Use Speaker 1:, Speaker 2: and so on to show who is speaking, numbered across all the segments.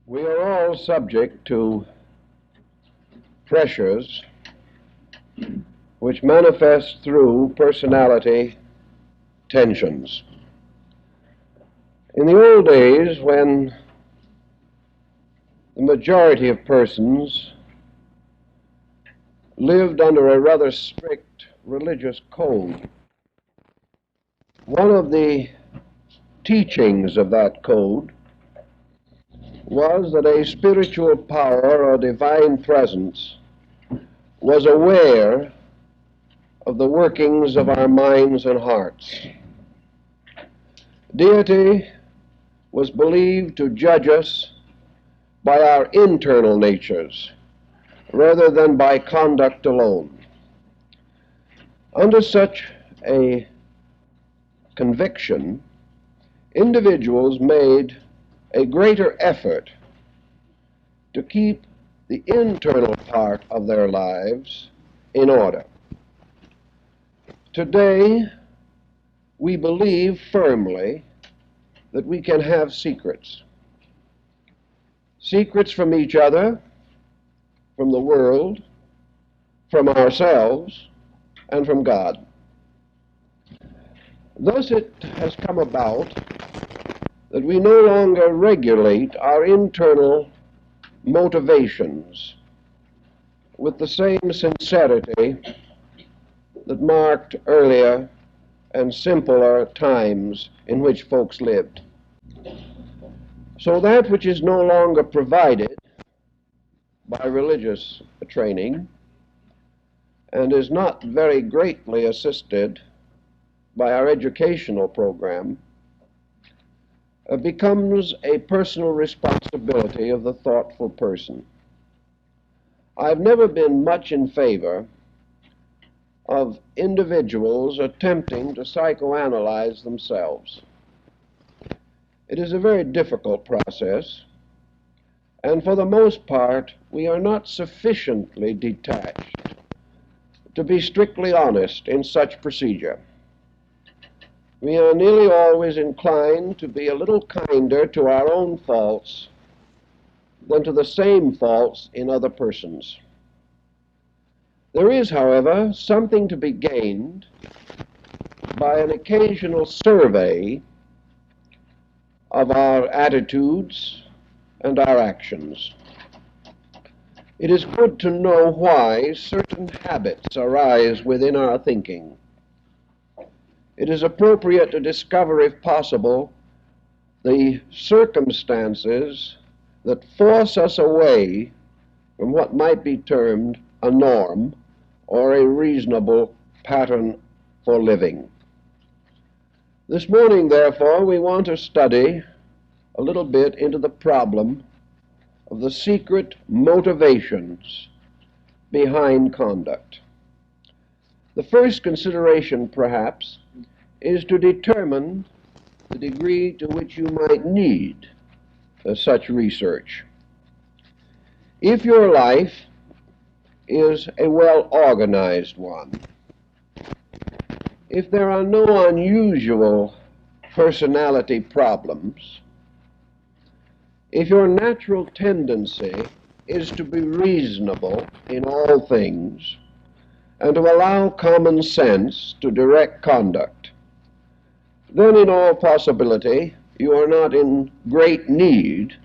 Speaker 1: We are all subject to pressures which manifest through personality tensions. In the old days, when the majority of persons lived under a rather strict religious code, one of the teachings of that code was that a spiritual power or divine presence was aware of the workings of our minds and hearts. Deity was believed to judge us by our internal natures rather than by conduct alone. Under such a conviction, individuals made a greater effort to keep the internal part of their lives in order. Today, we believe firmly that we can have secrets. Secrets from each other, from the world, from ourselves, and from God. Thus it has come about that we no longer regulate our internal motivations with the same sincerity that marked earlier and simpler times in which folks lived. So that which is no longer provided by religious training and is not very greatly assisted by our educational program becomes a personal responsibility of the thoughtful person. I've never been much in favor of individuals attempting to psychoanalyze themselves. It is a very difficult process, and for the most part, we are not sufficiently detached to be strictly honest in such procedure. We are nearly always inclined to be a little kinder to our own faults than to the same faults in other persons. There is, however, something to be gained by an occasional survey of our attitudes and our actions. It is good to know why certain habits arise within our thinking. It is appropriate to discover, if possible, the circumstances that force us away from what might be termed a norm or a reasonable pattern for living. This morning, therefore, we want to study a little bit into the problem of the secret motivations behind conduct. The first consideration, perhaps, is to determine the degree to which you might need such research. If your life is a well-organized one, if there are no unusual personality problems, if your natural tendency is to be reasonable in all things and to allow common sense to direct conduct, then in all possibility you are not in great need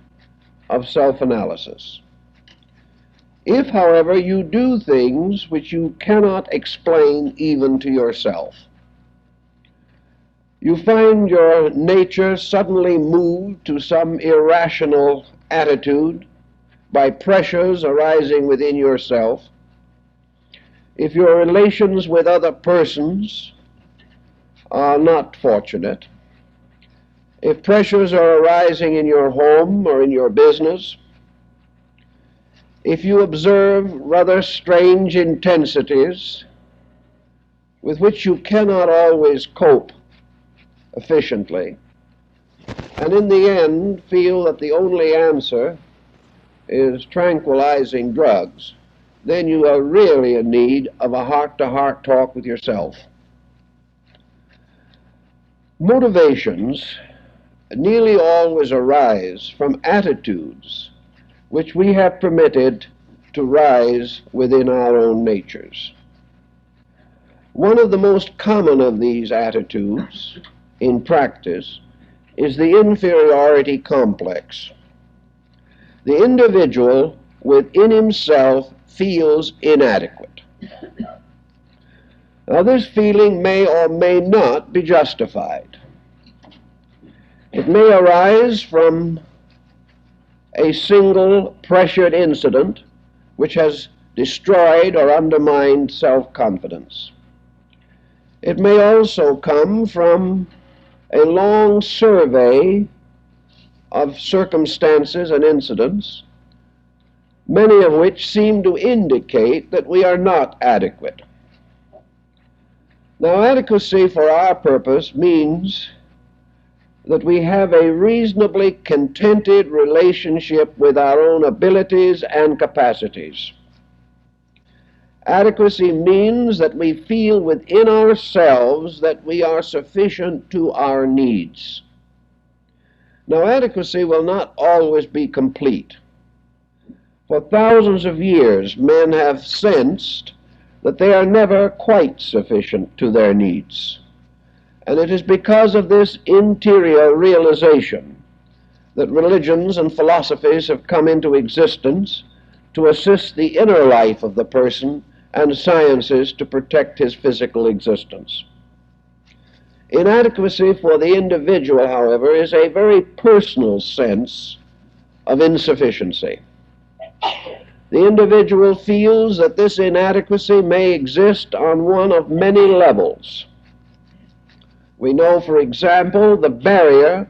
Speaker 1: of self-analysis. If, however, you do things which you cannot explain even to yourself, you find your nature suddenly moved to some irrational attitude by pressures arising within yourself, if your relations with other persons are not fortunate, if pressures are arising in your home or in your business, if you observe rather strange intensities with which you cannot always cope efficiently, and in the end feel that the only answer is tranquilizing drugs, then you are really in need of a heart-to-heart talk with yourself. Motivations nearly always arise from attitudes which we have permitted to rise within our own natures. One of the most common of these attitudes in practice is the inferiority complex. The individual within himself feels inadequate. Now, this feeling may or may not be justified. It may arise from a single pressured incident which has destroyed or undermined self-confidence. It may also come from a long survey of circumstances and incidents, many of which seem to indicate that we are not adequate. Now, adequacy for our purpose means that we have a reasonably contented relationship with our own abilities and capacities. Adequacy means that we feel within ourselves that we are sufficient to our needs. Now, adequacy will not always be complete. For thousands of years, men have sensed that they are never quite sufficient to their needs. And it is because of this interior realization that religions and philosophies have come into existence to assist the inner life of the person and sciences to protect his physical existence. Inadequacy for the individual, however, is a very personal sense of insufficiency. The individual feels that this inadequacy may exist on one of many levels. We know, for example, the barrier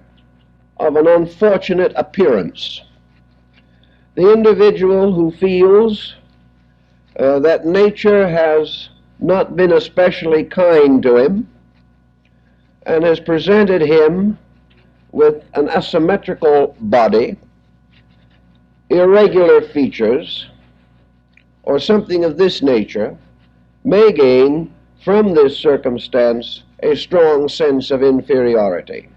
Speaker 1: of an unfortunate appearance. The individual who feels that nature has not been especially kind to him and has presented him with an asymmetrical body, irregular features, or something of this nature, may gain from this circumstance a strong sense of inferiority.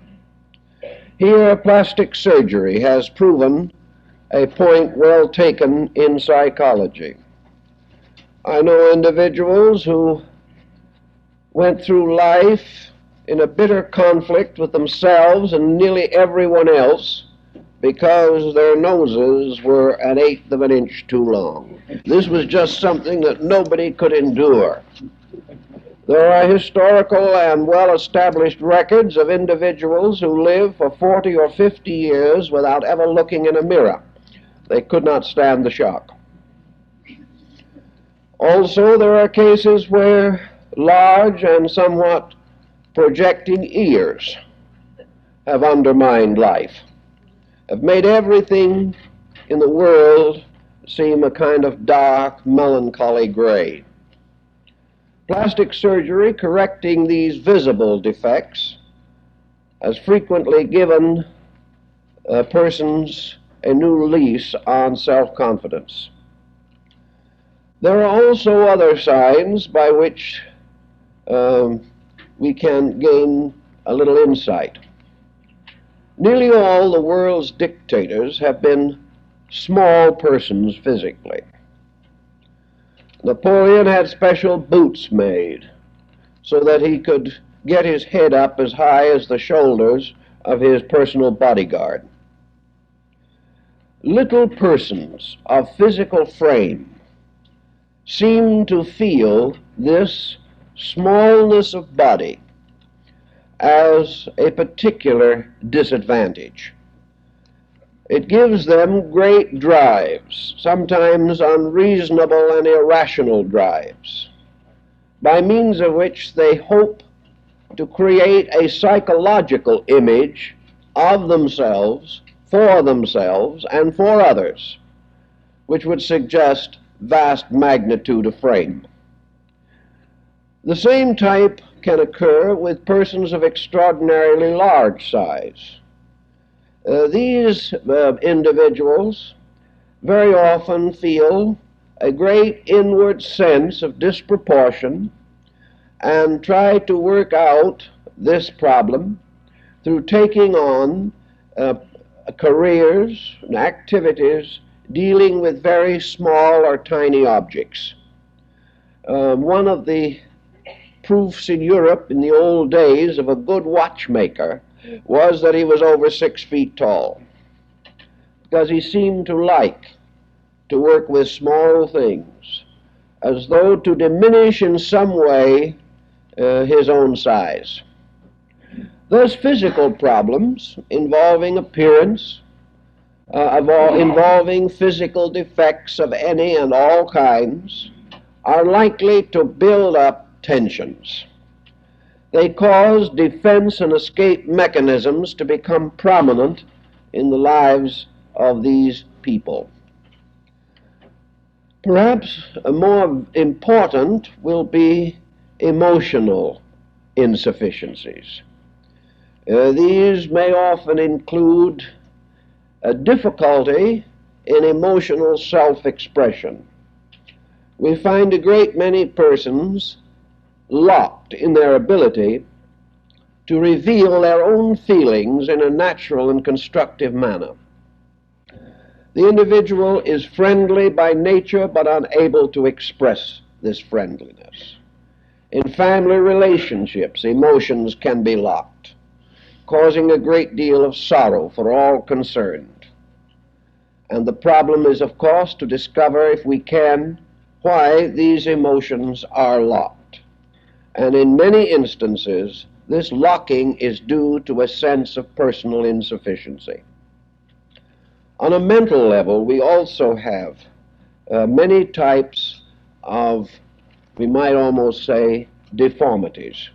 Speaker 1: Here, plastic surgery has proven a point well taken in psychology. I know individuals who went through life in a bitter conflict with themselves and nearly everyone else because their noses were an eighth of an inch too long. This was just something that nobody could endure. There are historical and well-established records of individuals who live for 40 or 50 years without ever looking in a mirror. They could not stand the shock. Also, there are cases where large and somewhat projecting ears have undermined life, have made everything in the world seem a kind of dark, melancholy gray. Plastic surgery correcting these visible defects has frequently given persons a new lease on self-confidence. There are also other signs by which we can gain a little insight. Nearly all the world's dictators have been small persons physically. Napoleon had special boots made so that he could get his head up as high as the shoulders of his personal bodyguard. Little persons of physical frame seem to feel this smallness of body as a particular disadvantage. It gives them great drives, sometimes unreasonable and irrational drives, by means of which they hope to create a psychological image of themselves, and for others, which would suggest vast magnitude of frame. The same type can occur with persons of extraordinarily large size. These individuals very often feel a great inward sense of disproportion and try to work out this problem through taking on careers and activities dealing with very small or tiny objects. One of the proofs in Europe in the old days of a good watchmaker was that he was over 6 feet tall, because he seemed to like to work with small things, as though to diminish in some way his own size. Thus, physical problems involving appearance, involving physical defects of any and all kinds, are likely to build up tensions. They cause defense and escape mechanisms to become prominent in the lives of these people. Perhaps more important will be emotional insufficiencies. These may often include a difficulty in emotional self-expression. We find a great many persons locked in their ability to reveal their own feelings in a natural and constructive manner. The individual is friendly by nature, but unable to express this friendliness. In family relationships, emotions can be locked, causing a great deal of sorrow for all concerned. And the problem is, of course, to discover, if we can, why these emotions are locked. And in many instances, this locking is due to a sense of personal insufficiency. On a mental level, we also have many types of, we might almost say, deformities.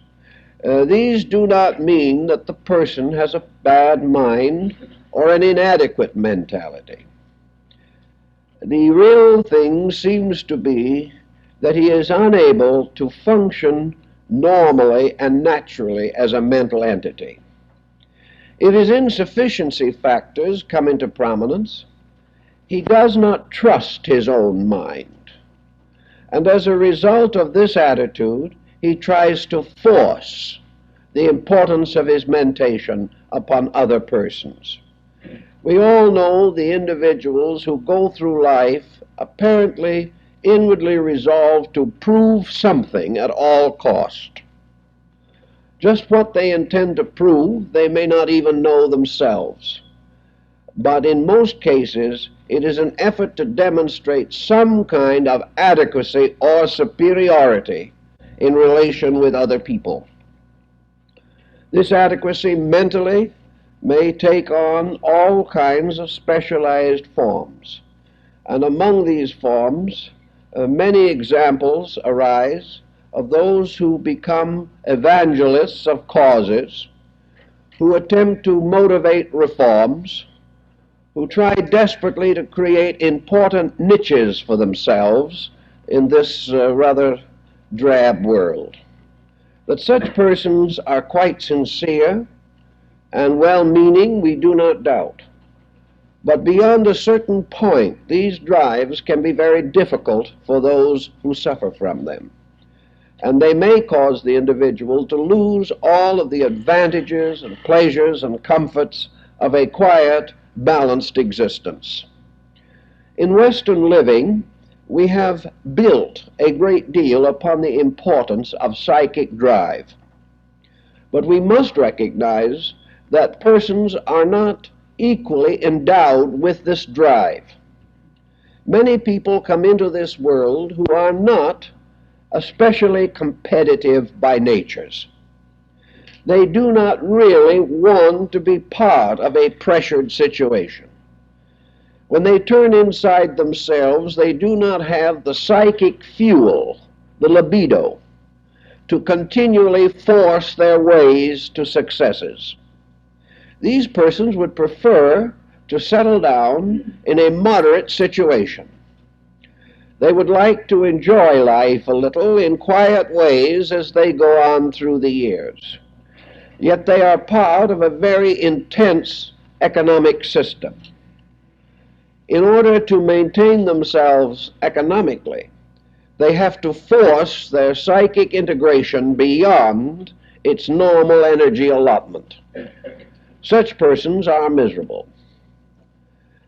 Speaker 1: These do not mean that the person has a bad mind or an inadequate mentality. The real thing seems to be that he is unable to function normally and naturally as a mental entity. If his insufficiency factors come into prominence, he does not trust his own mind. And as a result of this attitude, he tries to force the importance of his mentation upon other persons. We all know the individuals who go through life apparently inwardly resolved to prove something at all cost. Just what they intend to prove, they may not even know themselves. But in most cases, it is an effort to demonstrate some kind of adequacy or superiority in relation with other people. This adequacy mentally may take on all kinds of specialized forms. And among these forms, many examples arise of those who become evangelists of causes, who attempt to motivate reforms, who try desperately to create important niches for themselves in this rather drab world. That such persons are quite sincere and well-meaning, we do not doubt. But beyond a certain point, these drives can be very difficult for those who suffer from them. And they may cause the individual to lose all of the advantages and pleasures and comforts of a quiet, balanced existence. In Western living, we have built a great deal upon the importance of psychic drive. But we must recognize that persons are not equally endowed with this drive. Many people come into this world who are not especially competitive by natures. They do not really want to be part of a pressured situation. When they turn inside themselves, they do not have the psychic fuel, the libido, to continually force their ways to successes. These persons would prefer to settle down in a moderate situation. They would like to enjoy life a little in quiet ways as they go on through the years. Yet they are part of a very intense economic system. In order to maintain themselves economically, they have to force their psychic integration beyond its normal energy allotment. Such persons are miserable.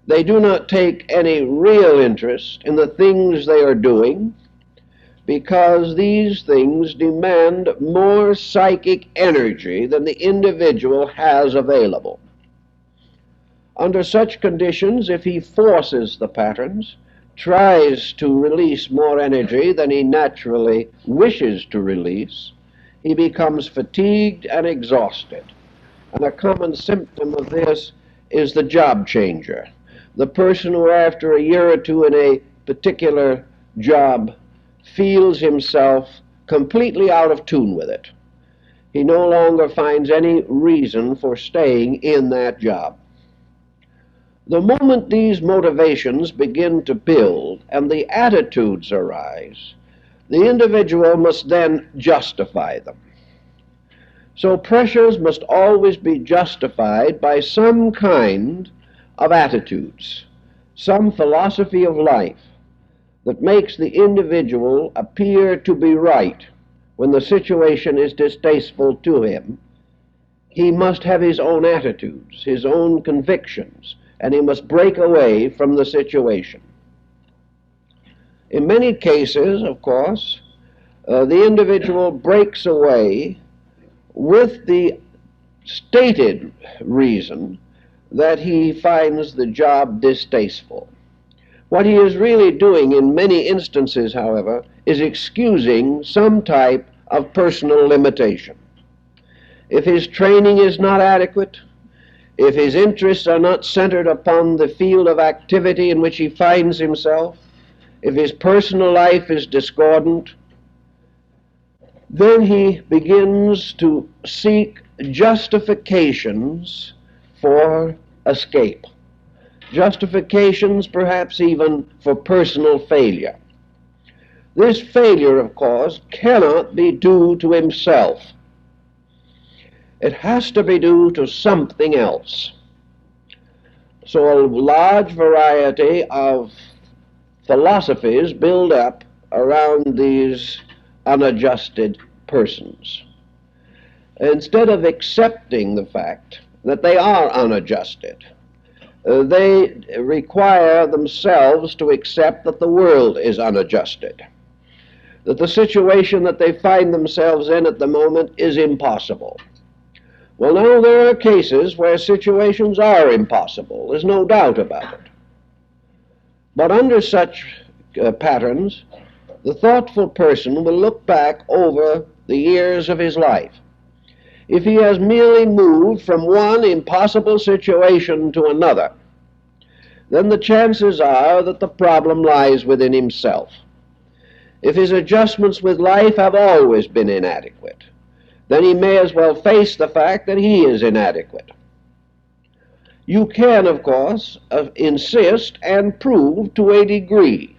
Speaker 1: They do not take any real interest in the things they are doing, because these things demand more psychic energy than the individual has available. Under such conditions, if he forces the patterns, tries to release more energy than he naturally wishes to release, he becomes fatigued and exhausted. And a common symptom of this is the job changer. The person who after a year or two in a particular job feels himself completely out of tune with it. He no longer finds any reason for staying in that job. The moment these motivations begin to build and the attitudes arise, the individual must then justify them. So pressures must always be justified by some kind of attitudes, some philosophy of life that makes the individual appear to be right when the situation is distasteful to him. He must have his own attitudes, his own convictions, and he must break away from the situation. In many cases, of course, the individual breaks away with the stated reason that he finds the job distasteful. What he is really doing in many instances, however, is excusing some type of personal limitation. If his training is not adequate, if his interests are not centered upon the field of activity in which he finds himself, if his personal life is discordant, then he begins to seek justifications for escape. Justifications perhaps even for personal failure. This failure, of course, cannot be due to himself. It has to be due to something else. So a large variety of philosophies build up around these unadjusted persons. Instead of accepting the fact that they are unadjusted, they require themselves to accept that the world is unadjusted, that the situation that they find themselves in at the moment is impossible. Well, now there are cases where situations are impossible. There's no doubt about it. But under such patterns, the thoughtful person will look back over the years of his life. If he has merely moved from one impossible situation to another, then the chances are that the problem lies within himself. If his adjustments with life have always been inadequate, then he may as well face the fact that he is inadequate. You can, of course, insist and prove to a degree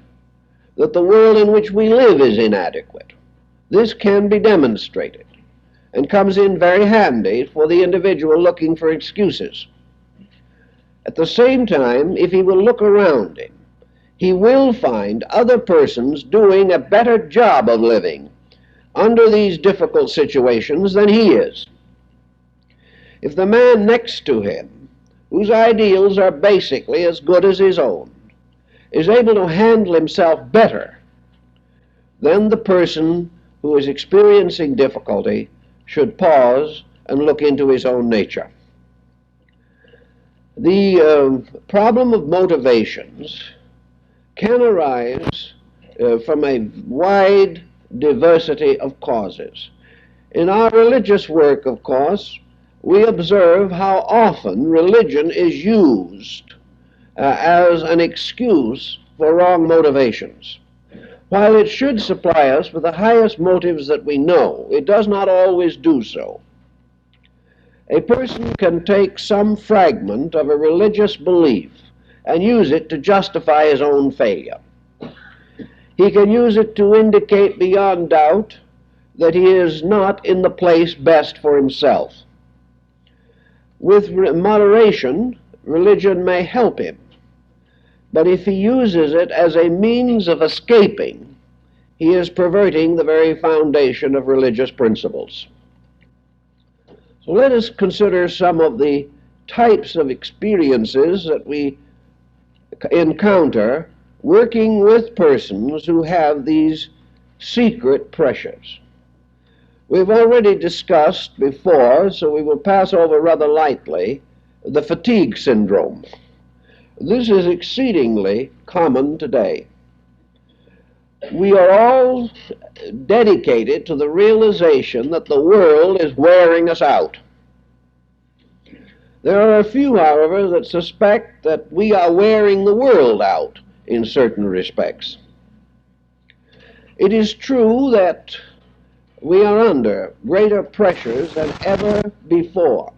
Speaker 1: that the world in which we live is inadequate. This can be demonstrated and comes in very handy for the individual looking for excuses. At the same time, if he will look around him, he will find other persons doing a better job of living under these difficult situations than he is. If the man next to him, whose ideals are basically as good as his own, is able to handle himself better, then the person who is experiencing difficulty should pause and look into his own nature. The problem of motivations can arise from a wide diversity of causes. In our religious work, of course, we observe how often religion is used as an excuse for wrong motivations. While it should supply us with the highest motives that we know, it does not always do so. A person can take some fragment of a religious belief and use it to justify his own failure. He can use it to indicate beyond doubt that he is not in the place best for himself. With moderation, religion may help him, but if he uses it as a means of escaping, he is perverting the very foundation of religious principles. So let us consider some of the types of experiences that we encounter working with persons who have these secret pressures. We've already discussed before, so we will pass over rather lightly, the fatigue syndrome. This is exceedingly common today. We are all dedicated to the realization that the world is wearing us out. There are a few, however, that suspect that we are wearing the world out in certain respects. It is true that we are under greater pressures than ever before,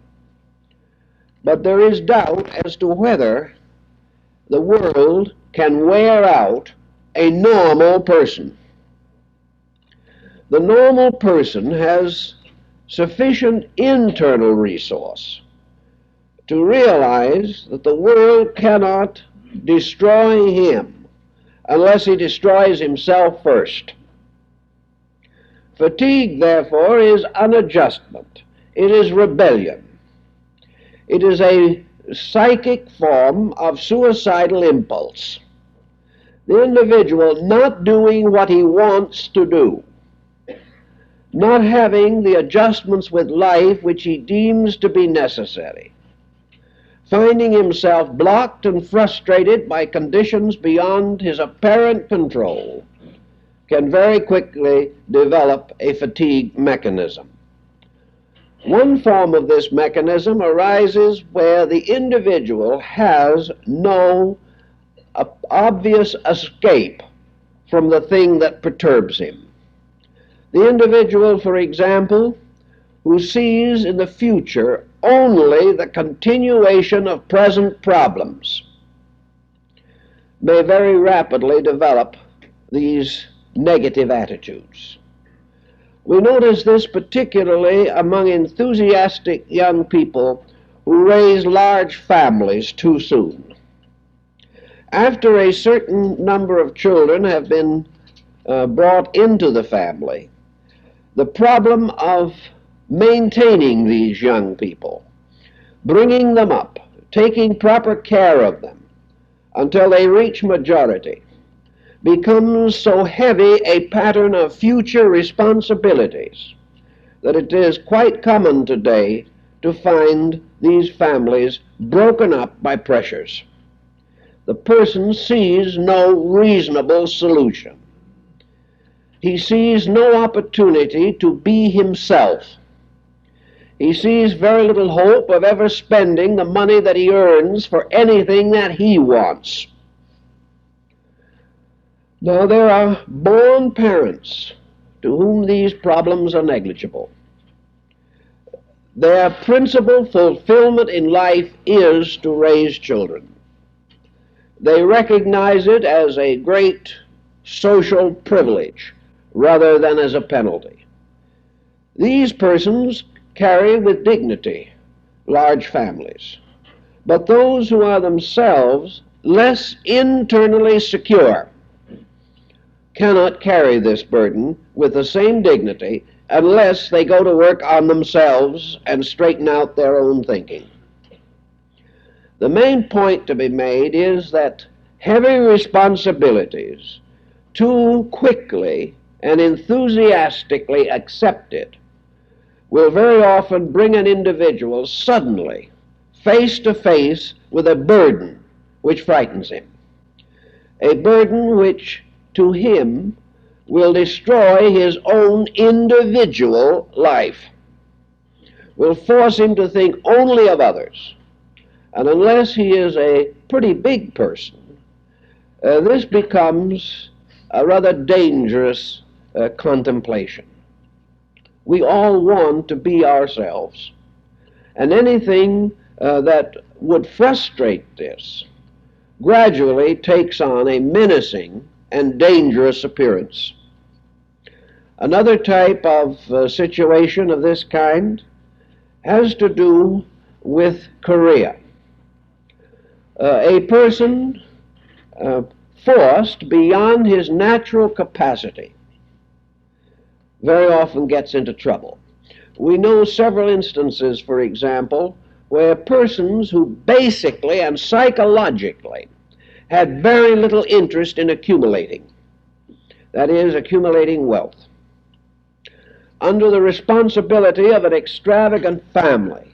Speaker 1: but there is doubt as to whether the world can wear out a normal person. The normal person has sufficient internal resource to realize that the world cannot destroy him unless he destroys himself first. Fatigue, therefore, is unadjustment. It is rebellion. It is a psychic form of suicidal impulse. The individual not doing what he wants to do, not having the adjustments with life which he deems to be necessary, finding himself blocked and frustrated by conditions beyond his apparent control, can very quickly develop a fatigue mechanism. One form of this mechanism arises where the individual has no obvious escape from the thing that perturbs him. The individual, for example, who sees in the future only the continuation of present problems, may very rapidly develop these negative attitudes. We notice this particularly among enthusiastic young people who raise large families too soon. After a certain number of children have been brought into the family, the problem of maintaining these young people, bringing them up, taking proper care of them until they reach majority, becomes so heavy a pattern of future responsibilities that it is quite common today to find these families broken up by pressures. The person sees no reasonable solution. He sees no opportunity to be himself. He sees very little hope of ever spending the money that he earns for anything that he wants. Now, there are born parents to whom these problems are negligible. Their principal fulfillment in life is to raise children. They recognize it as a great social privilege rather than as a penalty. These persons carry with dignity large families, but those who are themselves less internally secure cannot carry this burden with the same dignity unless they go to work on themselves and straighten out their own thinking. The main point to be made is that heavy responsibilities, too quickly and enthusiastically accepted, will very often bring an individual suddenly face to face with a burden which frightens him, a burden which to him will destroy his own individual life, will force him to think only of others. And unless he is a pretty big person, this becomes a rather dangerous contemplation. We all want to be ourselves, and anything that would frustrate this gradually takes on a menacing and dangerous appearance. Another type of situation of this kind has to do with career. A person forced beyond his natural capacity very often gets into trouble. We know several instances, for example, where persons who basically and psychologically had very little interest in accumulating, that is, accumulating wealth, under the responsibility of an extravagant family,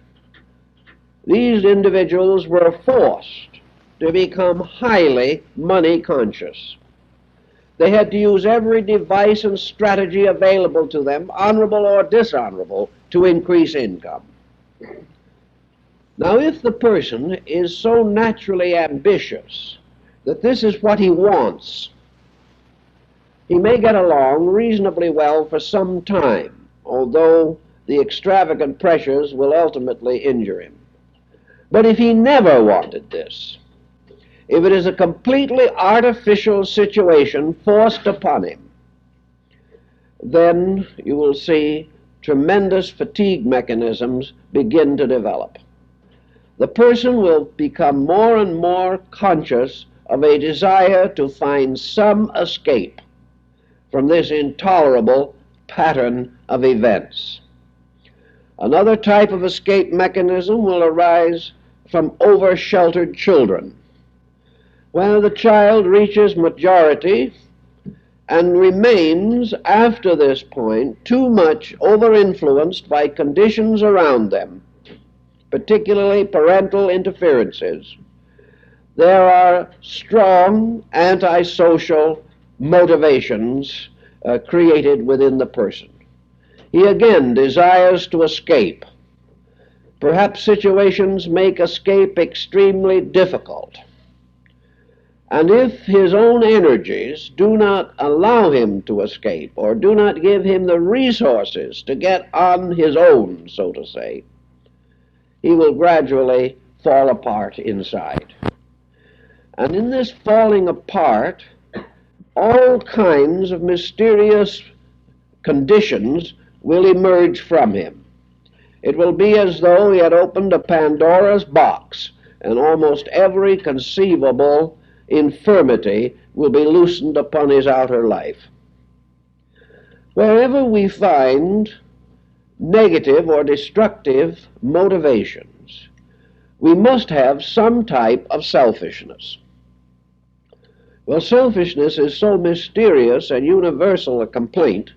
Speaker 1: these individuals were forced to become highly money conscious. They had to use every device and strategy available to them, honorable or dishonorable, to increase income. Now, if the person is so naturally ambitious that this is what he wants, he may get along reasonably well for some time, although the extravagant pressures will ultimately injure him. But if he never wanted this, if it is a completely artificial situation forced upon him, then you will see tremendous fatigue mechanisms begin to develop. The person will become more and more conscious of a desire to find some escape from this intolerable pattern of events. Another type of escape mechanism will arise from over-sheltered children. When the child reaches majority and remains after this point too much over-influenced by conditions around them, particularly parental interferences, there are strong antisocial motivations created within the person. He again desires to escape. Perhaps situations make escape extremely difficult. And if his own energies do not allow him to escape, or do not give him the resources to get on his own, so to say, he will gradually fall apart inside. And in this falling apart, all kinds of mysterious conditions will emerge from him. It will be as though he had opened a Pandora's box, and almost every conceivable infirmity will be loosened upon his outer life. Wherever we find negative or destructive motivations, we must have some type of selfishness. Well, selfishness is so mysterious and universal a complaint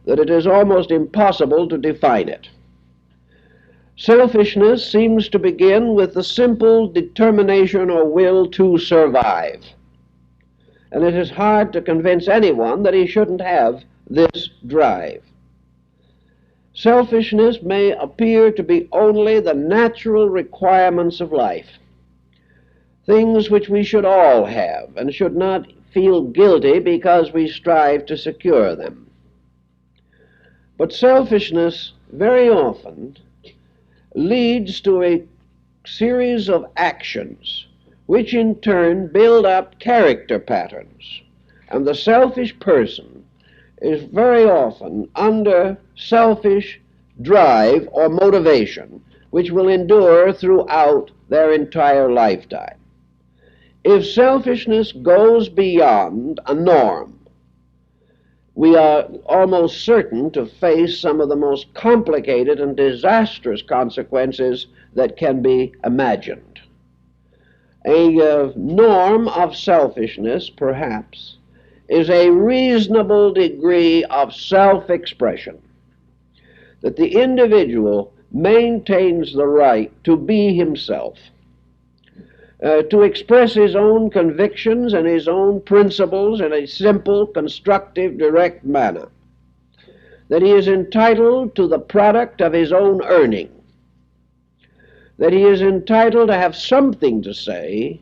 Speaker 1: that it is almost impossible to define it. Selfishness seems to begin with the simple determination or will to survive. And it is hard to convince anyone that he shouldn't have this drive. Selfishness may appear to be only the natural requirements of life, things which we should all have and should not feel guilty because we strive to secure them. But selfishness very often leads to a series of actions which in turn build up character patterns. And the selfish person is very often under selfish drive or motivation which will endure throughout their entire lifetime. If selfishness goes beyond a norm, we are almost certain to face some of the most complicated and disastrous consequences that can be imagined. A norm of selfishness, perhaps, is a reasonable degree of self-expression, that the individual maintains the right to be himself, to express his own convictions and his own principles in a simple, constructive, direct manner, that he is entitled to the product of his own earning, that he is entitled to have something to say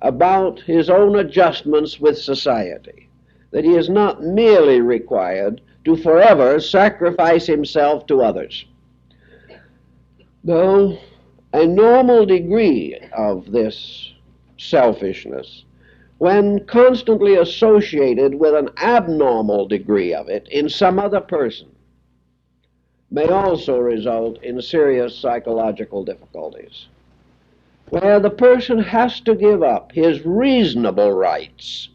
Speaker 1: about his own adjustments with society, that he is not merely required to forever sacrifice himself to others. No, a normal degree of this selfishness, when constantly associated with an abnormal degree of it in some other person, may also result in serious psychological difficulties, where the person has to give up his reasonable rights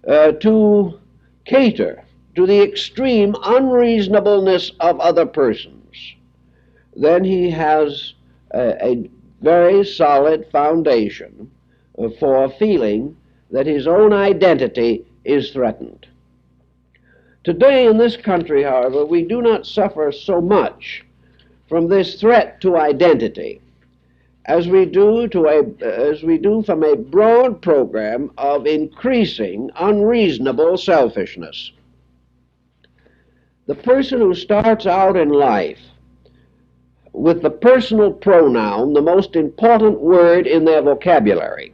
Speaker 1: to cater to the extreme unreasonableness of other persons. then he has a very solid foundation for feeling that his own identity is threatened. Today in this country, however, we do not suffer so much from this threat to identity as we do from a broad program of increasing unreasonable selfishness. The person who starts out in life with the personal pronoun, the most important word in their vocabulary,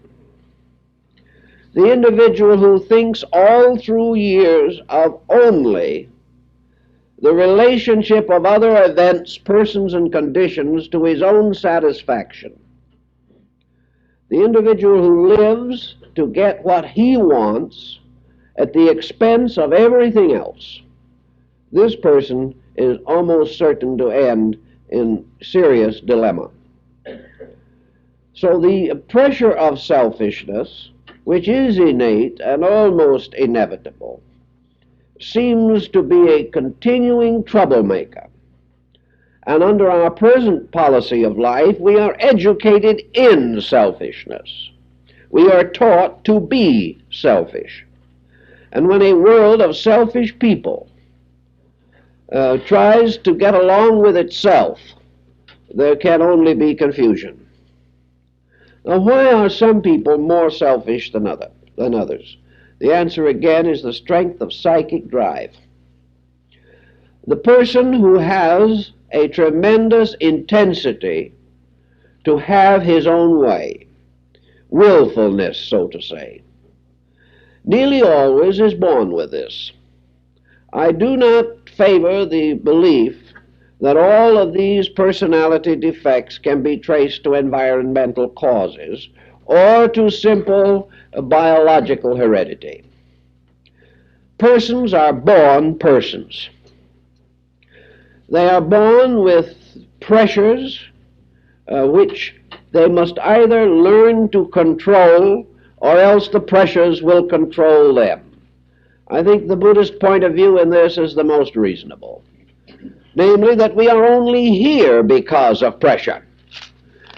Speaker 1: the individual who thinks all through years of only the relationship of other events, persons, and conditions to his own satisfaction, the individual who lives to get what he wants at the expense of everything else, this person is almost certain to end in serious dilemma. So the pressure of selfishness, which is innate and almost inevitable, seems to be a continuing troublemaker. And under our present policy of life, we are educated in selfishness. We are taught to be selfish. And when a world of selfish people tries to get along with itself, there can only be confusion. Now, why are some people more selfish than others? The answer again is the strength of psychic drive. The person who has a tremendous intensity to have his own way, willfulness, so to say, nearly always is born with this. I do not favor the belief that all of these personality defects can be traced to environmental causes or to simple biological heredity. Persons are born persons. They are born with pressures which they must either learn to control or else the pressures will control them. I think the Buddhist point of view in this is the most reasonable. Namely, that we are only here because of pressure.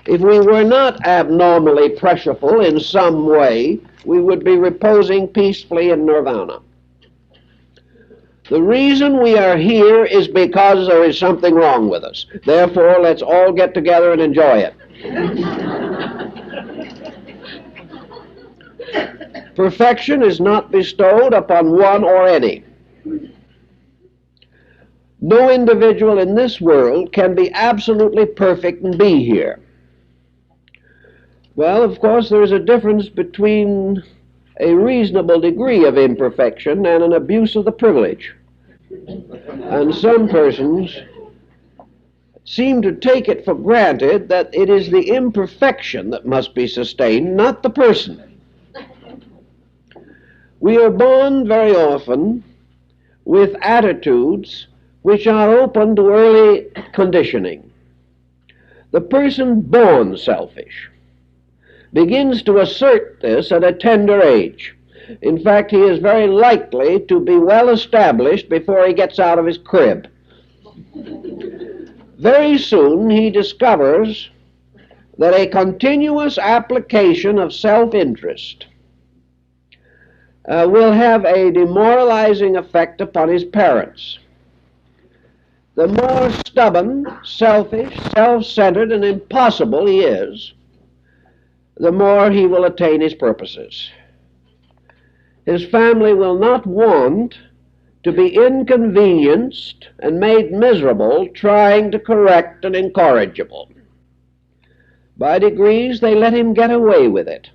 Speaker 1: If we were not abnormally pressureful in some way, we would be reposing peacefully in nirvana. The reason we are here is because there is something wrong with us. Therefore, let's all get together and enjoy it. Perfection is not bestowed upon one or any. No individual in this world can be absolutely perfect and be here. Well, of course, there is a difference between a reasonable degree of imperfection and an abuse of the privilege. And some persons seem to take it for granted that it is the imperfection that must be sustained, not the person. We are born very often with attitudes which are open to early conditioning. The person born selfish begins to assert this at a tender age. In fact, he is very likely to be well established before he gets out of his crib. Very soon he discovers that a continuous application of self-interest will have a demoralizing effect upon his parents. The more stubborn, selfish, self-centered, and impossible he is, the more he will attain his purposes. His family will not want to be inconvenienced and made miserable trying to correct an incorrigible. By degrees, they let him get away with it.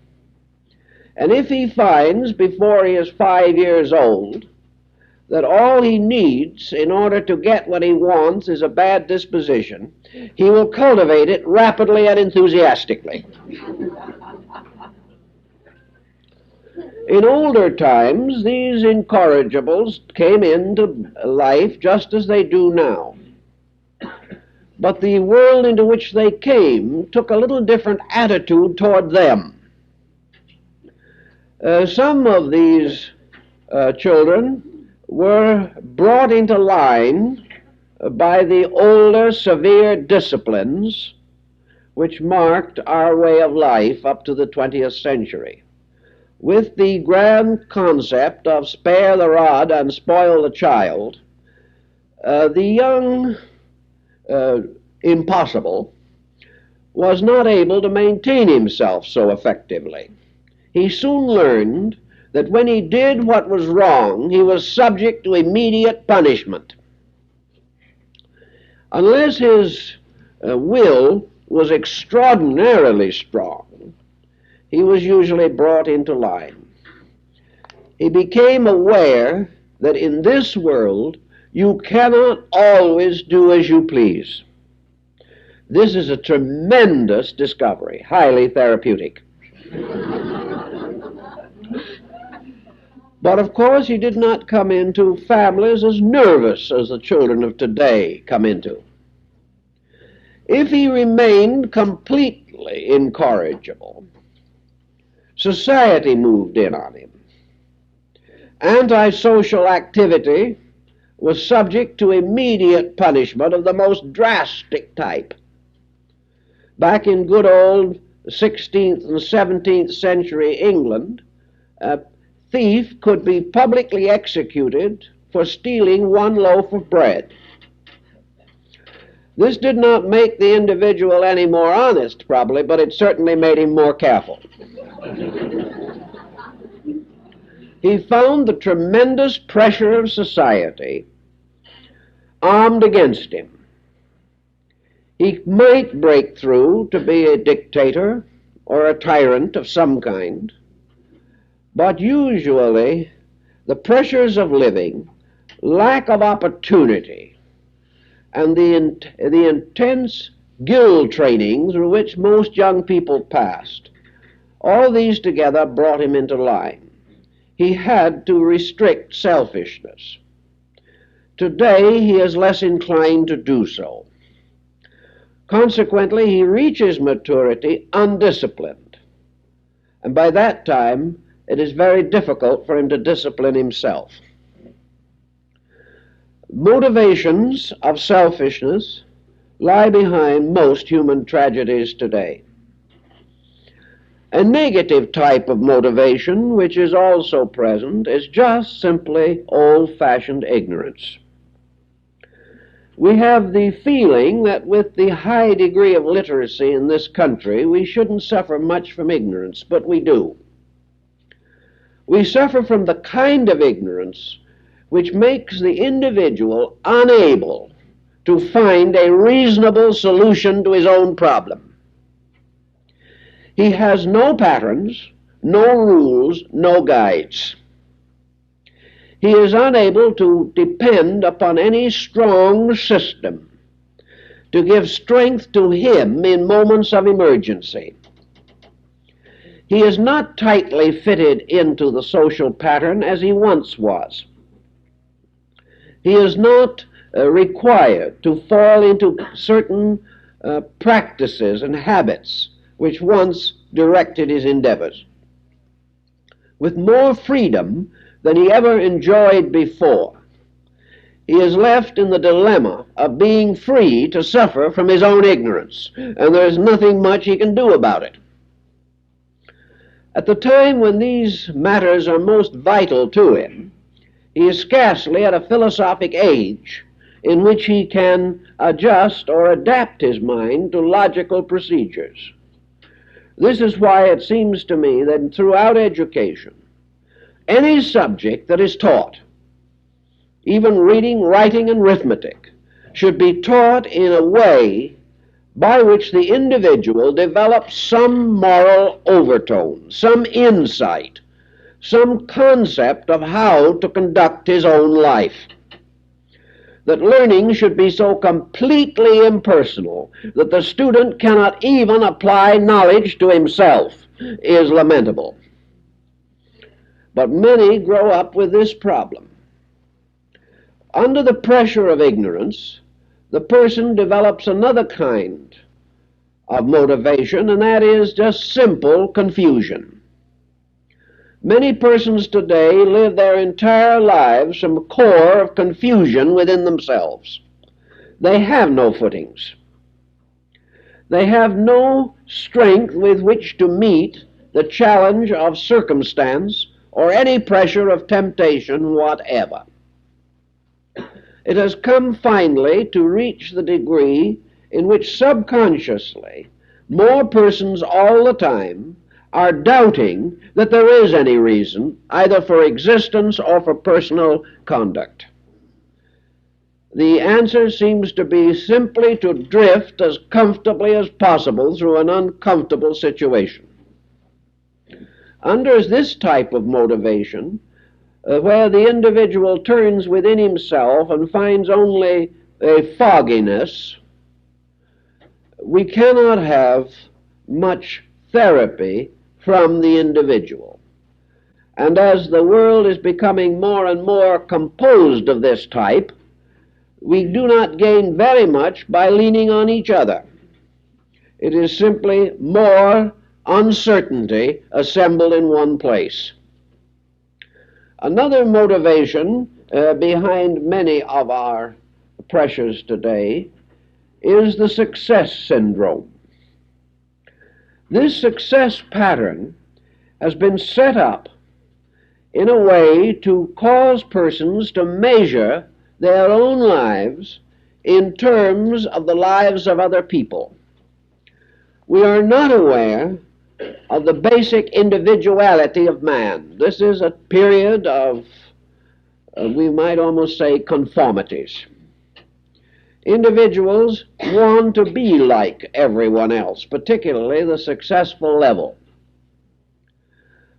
Speaker 1: And if he finds before he is 5 years old that all he needs in order to get what he wants is a bad disposition, he will cultivate it rapidly and enthusiastically. In older times, these incorrigibles came into life just as they do now. But the world into which they came took a little different attitude toward them. Some of these children were brought into line by the older severe disciplines which marked our way of life up to the 20th century. With the grand concept of spare the rod and spoil the child, the young impossible was not able to maintain himself so effectively. He soon learned that when he did what was wrong, he was subject to immediate punishment. Unless his will was extraordinarily strong, he was usually brought into line. He became aware that in this world you cannot always do as you please. This is a tremendous discovery, highly therapeutic. But of course he did not come into families as nervous as the children of today come into. If he remained completely incorrigible, society moved in on him. Antisocial activity was subject to immediate punishment of the most drastic type. Back in good old 16th and 17th century England, a thief could be publicly executed for stealing one loaf of bread. This did not make the individual any more honest, probably, but it certainly made him more careful. He found the tremendous pressure of society armed against him. He might break through to be a dictator or a tyrant of some kind, but usually the pressures of living, lack of opportunity, and the intense guild training through which most young people passed, all these together brought him into line. He had to restrict selfishness. Today he is less inclined to do so. Consequently, he reaches maturity undisciplined, and by that time it is very difficult for him to discipline himself. Motivations of selfishness lie behind most human tragedies today. A negative type of motivation, which is also present, is just simply old-fashioned ignorance. We have the feeling that with the high degree of literacy in this country, we shouldn't suffer much from ignorance, but we do. We suffer from the kind of ignorance which makes the individual unable to find a reasonable solution to his own problem. He has no patterns, no rules, no guides. He is unable to depend upon any strong system to give strength to him in moments of emergency. He is not tightly fitted into the social pattern as he once was. He is not required to fall into certain practices and habits which once directed his endeavors. With more freedom than he ever enjoyed before, he is left in the dilemma of being free to suffer from his own ignorance, and there is nothing much he can do about it. At the time when these matters are most vital to him, he is scarcely at a philosophic age in which he can adjust or adapt his mind to logical procedures. This is why it seems to me that throughout education, any subject that is taught, even reading, writing, and arithmetic, should be taught in a way by which the individual develops some moral overtone, some insight, some concept of how to conduct his own life. That learning should be so completely impersonal that the student cannot even apply knowledge to himself is lamentable. But many grow up with this problem. Under the pressure of ignorance, the person develops another kind of motivation, and that is just simple confusion. Many persons today live their entire lives from a core of confusion within themselves. they have no footings. They have no strength with which to meet the challenge of circumstance or any pressure of temptation whatever. It has come finally to reach the degree in which subconsciously more persons all the time are doubting that there is any reason either for existence or for personal conduct. The answer seems to be simply to drift as comfortably as possible through an uncomfortable situation. Under this type of motivation, where the individual turns within himself and finds only a fogginess, we cannot have much therapy from the individual. And as the world is becoming more and more composed of this type, we do not gain very much by leaning on each other. It is simply more uncertainty assembled in one place. Another motivation behind many of our pressures today is the success syndrome. This success pattern has been set up in a way to cause persons to measure their own lives in terms of the lives of other people. We are not aware of the basic individuality of man. This is a period of, we might almost say, conformities. Individuals want to be like everyone else, particularly the successful level.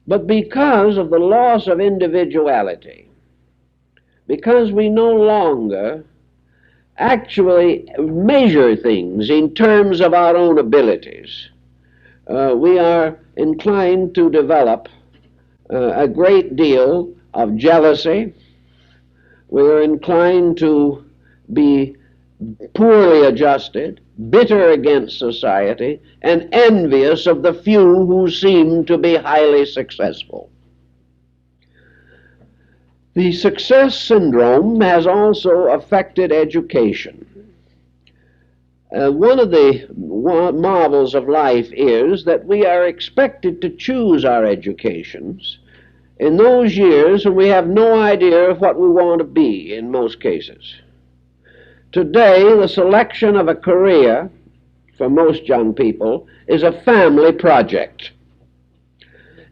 Speaker 1: But because of the loss of individuality, because we no longer actually measure things in terms of our own abilities, we are inclined to develop a great deal of jealousy. We are inclined to be poorly adjusted, bitter against society, and envious of the few who seem to be highly successful. The success syndrome has also affected education. One of the marvels of life is that we are expected to choose our educations in those years when we have no idea of what we want to be in most cases. Today, the selection of a career for most young people is a family project.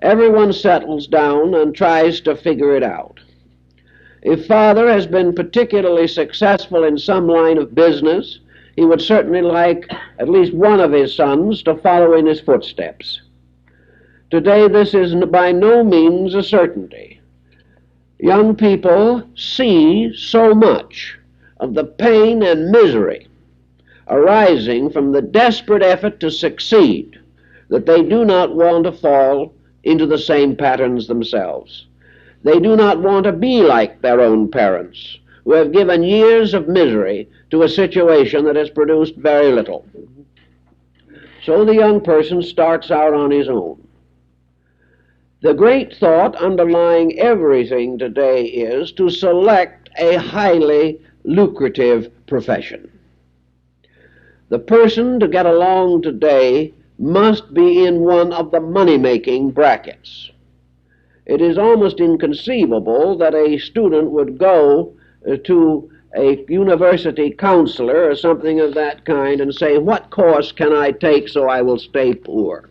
Speaker 1: Everyone settles down and tries to figure it out. If father has been particularly successful in some line of business, he would certainly like at least one of his sons to follow in his footsteps. Today, this is by no means a certainty. Young people see so much of the pain and misery arising from the desperate effort to succeed that they do not want to fall into the same patterns themselves. They do not want to be like their own parents, who have given years of misery to a situation that has produced very little. So the young person starts out on his own. The great thought underlying everything today is to select a highly lucrative profession. The person to get along today must be in one of the money-making brackets. It is almost inconceivable that a student would go to a university counselor or something of that kind and say, "What course can I take so I will stay poor?"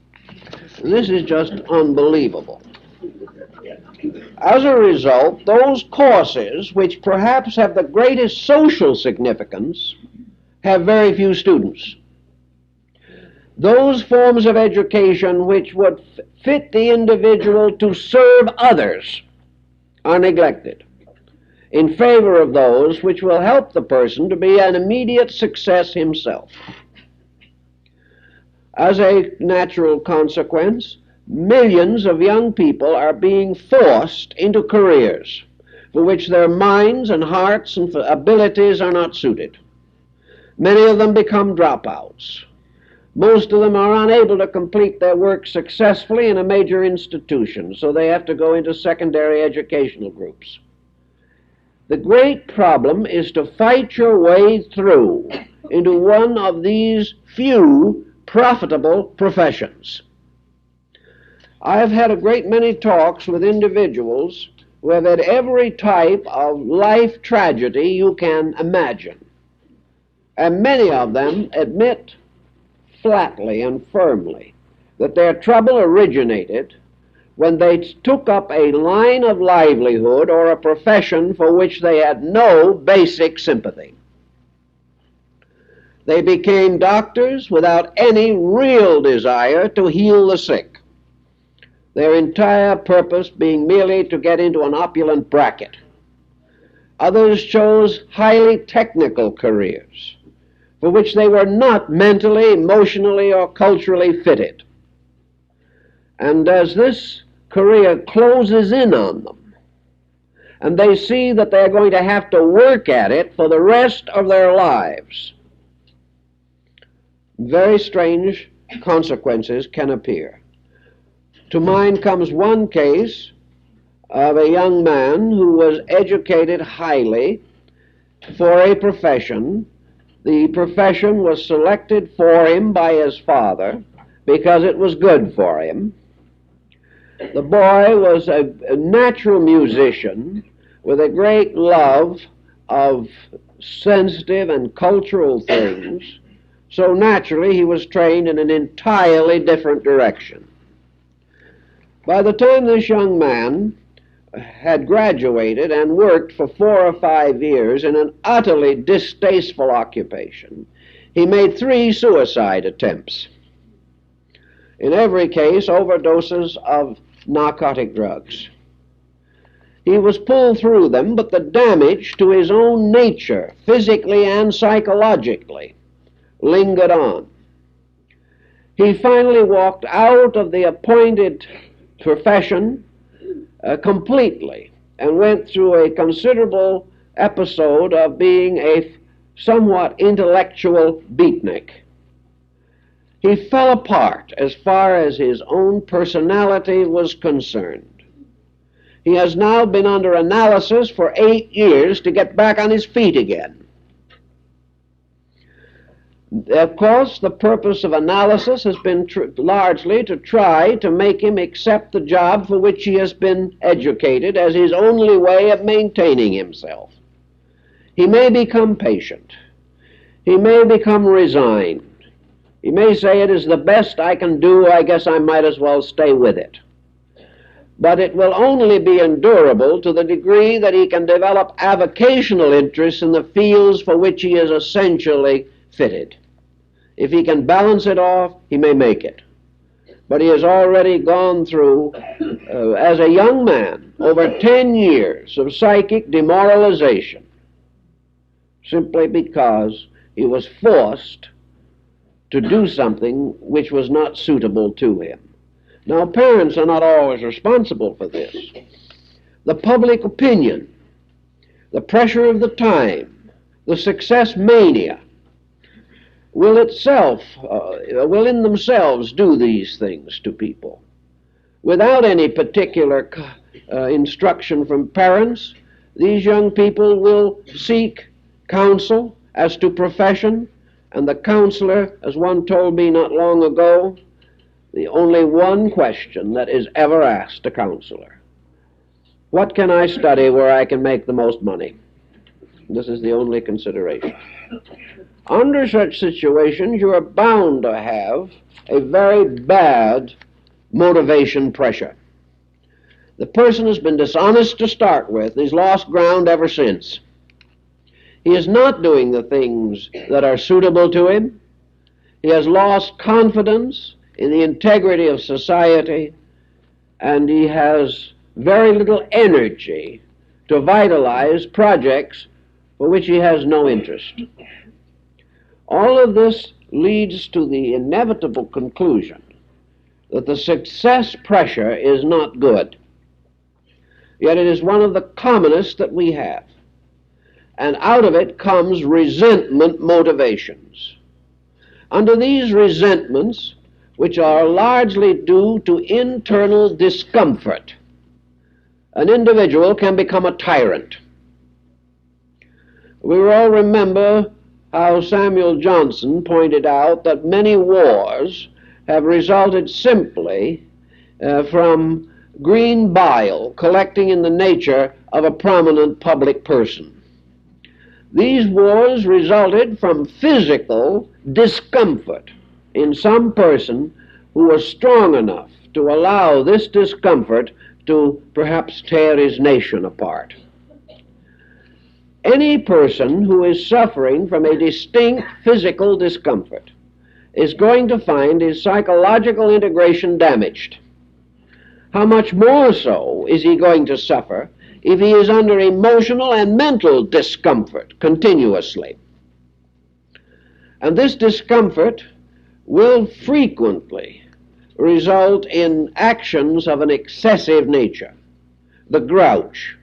Speaker 1: This is just unbelievable. As a result, those courses which perhaps have the greatest social significance have very few students. Those forms of education which would fit the individual to serve others are neglected in favor of those which will help the person to be an immediate success himself. As a natural consequence, millions of young people are being forced into careers for which their minds and hearts and abilities are not suited. Many of them become dropouts. Most of them are unable to complete their work successfully in a major institution, so they have to go into secondary educational groups. The great problem is to fight your way through into one of these few profitable professions. I've had a great many talks with individuals who have had every type of life tragedy you can imagine. And many of them admit flatly and firmly that their trouble originated when they took up a line of livelihood or a profession for which they had no basic sympathy. They became doctors without any real desire to heal the sick, their entire purpose being merely to get into an opulent bracket. Others chose highly technical careers for which they were not mentally, emotionally, or culturally fitted. And as this career closes in on them, and they see that they're going to have to work at it for the rest of their lives, very strange consequences can appear. To mind comes one case of a young man who was educated highly for a profession. The profession was selected for him by his father because it was good for him. The boy was a natural musician with a great love of sensitive and cultural things, so naturally he was trained in an entirely different direction. By the time this young man had graduated and worked for 4 or 5 years in an utterly distasteful occupation, he made 3 suicide attempts. In every case, overdoses of narcotic drugs. He was pulled through them, but the damage to his own nature, physically and psychologically, lingered on. He finally walked out of the appointed profession completely and went through a considerable episode of being a somewhat intellectual beatnik. He fell apart as far as his own personality was concerned. He has now been under analysis for 8 years to get back on his feet again. Of course, the purpose of analysis has been largely to try to make him accept the job for which he has been educated as his only way of maintaining himself. He may become patient. He may become resigned. He may say, it is the best I can do, I guess I might as well stay with it. But it will only be endurable to the degree that he can develop avocational interests in the fields for which he is essentially fitted. If he can balance it off, he may make it. But he has already gone through, as a young man, over 10 years of psychic demoralization, simply because he was forced to do something which was not suitable to him. Now, parents are not always responsible for this. The public opinion, the pressure of the time, the success mania, will in themselves do these things to people. Without any particular instruction from parents, these young people will seek counsel as to profession, and the counselor, as one told me not long ago, the only one question that is ever asked a counselor: what can I study where I can make the most money? This is the only consideration. Under such situations, you are bound to have a very bad motivation pressure. The person has been dishonest to start with. He's lost ground ever since. He is not doing the things that are suitable to him. He has lost confidence in the integrity of society, and he has very little energy to vitalize projects for which he has no interest. All of this leads to the inevitable conclusion that the success pressure is not good. Yet it is one of the commonest that we have. And out of it comes resentment motivations. Under these resentments, which are largely due to internal discomfort, an individual can become a tyrant. We all remember how Samuel Johnson pointed out that many wars have resulted simply from green bile collecting in the nature of a prominent public person. These wars resulted from physical discomfort in some person who was strong enough to allow this discomfort to perhaps tear his nation apart. Any person who is suffering from a distinct physical discomfort is going to find his psychological integration damaged. How much more so is he going to suffer if he is under emotional and mental discomfort continuously? And this discomfort will frequently result in actions of an excessive nature. The grouch,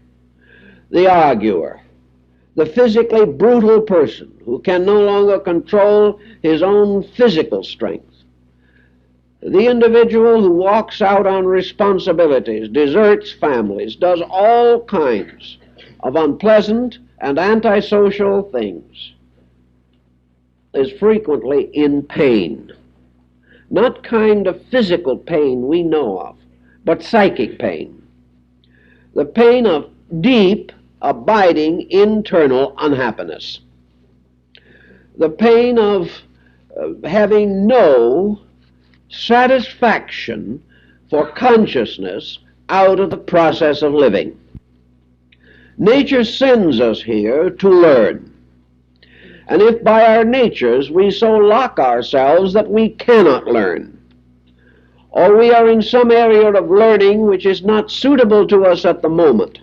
Speaker 1: the arguer, the physically brutal person who can no longer control his own physical strength, the individual who walks out on responsibilities, deserts families, does all kinds of unpleasant and antisocial things, is frequently in pain. Not kind of physical pain we know of, but psychic pain. The pain of deep, abiding internal unhappiness. The pain of having no satisfaction for consciousness out of the process of living. Nature sends us here to learn. And if by our natures we so lock ourselves that we cannot learn, or we are in some area of learning which is not suitable to us at the moment,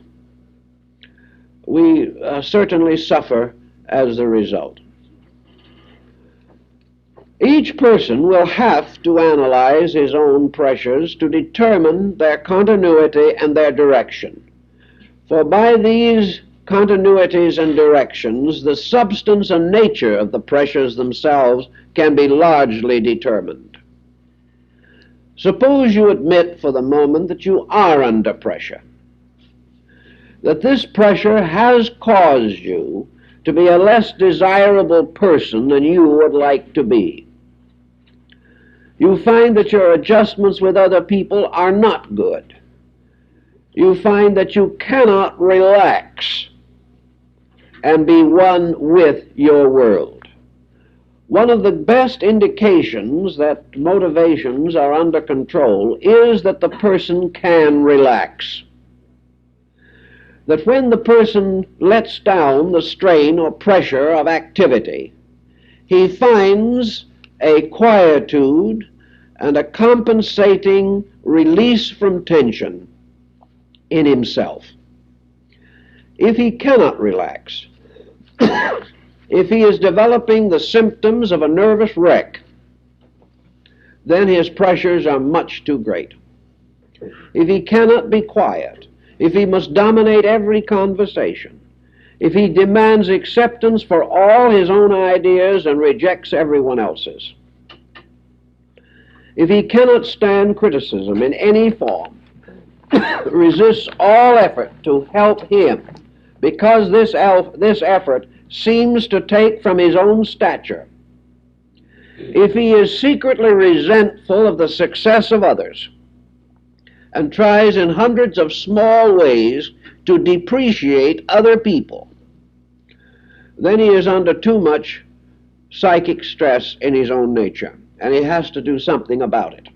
Speaker 1: we certainly suffer as the result. Each person will have to analyze his own pressures to determine their continuity and their direction. For by these continuities and directions, the substance and nature of the pressures themselves can be largely determined. Suppose you admit for the moment that you are under pressure, that this pressure has caused you to be a less desirable person than you would like to be. You find that your adjustments with other people are not good. You find that you cannot relax and be one with your world. One of the best indications that motivations are under control is that the person can relax. That when the person lets down the strain or pressure of activity, he finds a quietude and a compensating release from tension in himself. If he cannot relax, if he is developing the symptoms of a nervous wreck, then his pressures are much too great. If he cannot be quiet, if he must dominate every conversation, if he demands acceptance for all his own ideas and rejects everyone else's, if he cannot stand criticism in any form, resists all effort to help him, because this effort seems to take from his own stature, if he is secretly resentful of the success of others, and tries in hundreds of small ways to depreciate other people, then he is under too much psychic stress in his own nature, and he has to do something about it.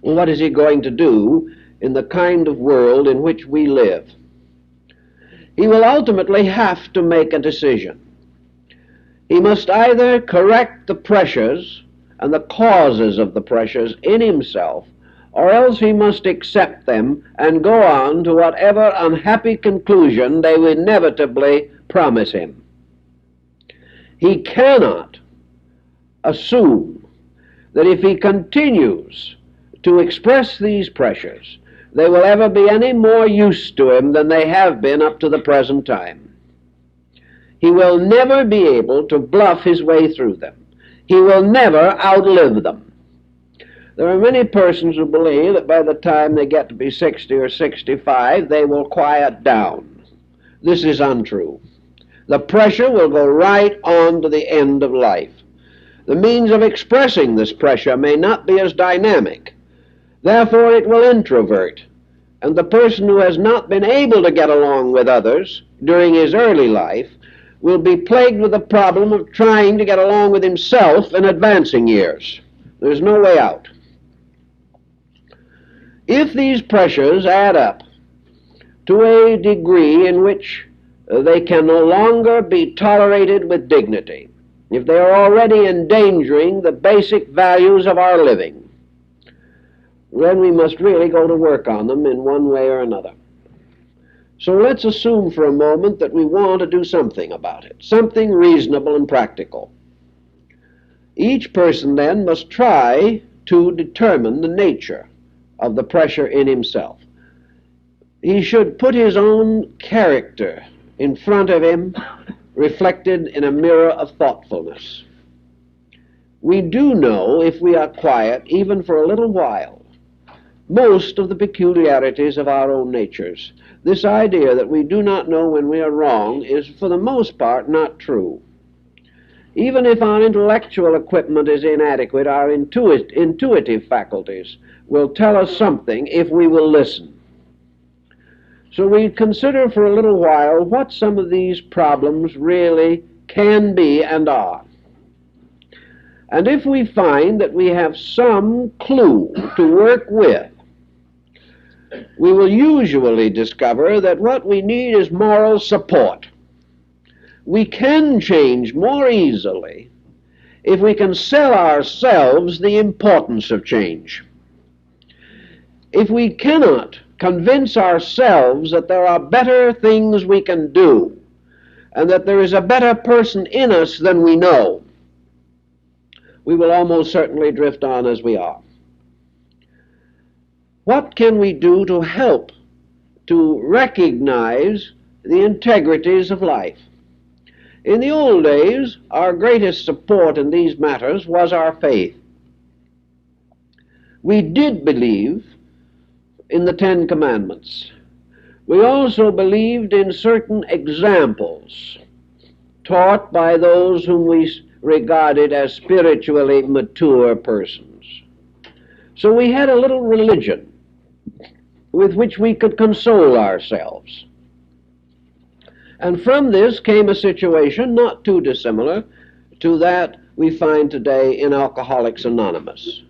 Speaker 1: Well, what is he going to do in the kind of world in which we live? He will ultimately have to make a decision. He must either correct the pressures and the causes of the pressures in himself, or else he must accept them and go on to whatever unhappy conclusion they will inevitably promise him. He cannot assume that if he continues to express these pressures, they will ever be any more use to him than they have been up to the present time. He will never be able to bluff his way through them. He will never outlive them. There are many persons who believe that by the time they get to be 60 or 65, they will quiet down. This is untrue. the pressure will go right on to the end of life. The means of expressing this pressure may not be as dynamic. Therefore, it will introvert, and the person who has not been able to get along with others during his early life will be plagued with the problem of trying to get along with himself in advancing years. There's no way out. If these pressures add up to a degree in which they can no longer be tolerated with dignity, if they are already endangering the basic values of our living, then we must really go to work on them in one way or another. So let's assume for a moment that we want to do something about it, something reasonable and practical. Each person then must try to determine the nature of the pressure in himself. He should put his own character in front of him, reflected in a mirror of thoughtfulness. We do know, if we are quiet, even for a little while, most of the peculiarities of our own natures. This idea that we do not know when we are wrong is, for the most part, not true. Even if our intellectual equipment is inadequate, our intuitive faculties will tell us something if we will listen. So we consider for a little while what some of these problems really can be and are. And if we find that we have some clue to work with, we will usually discover that what we need is moral support. We can change more easily if we can sell ourselves the importance of change. If we cannot convince ourselves that there are better things we can do and that there is a better person in us than we know, we will almost certainly drift on as we are. What can we do to help to recognize the integrities of life? In the old days, our greatest support in these matters was our faith. We did believe in the Ten Commandments. We also believed in certain examples taught by those whom we regarded as spiritually mature persons. So we had a little religion with which we could console ourselves. And from this came a situation not too dissimilar to that we find today in Alcoholics Anonymous.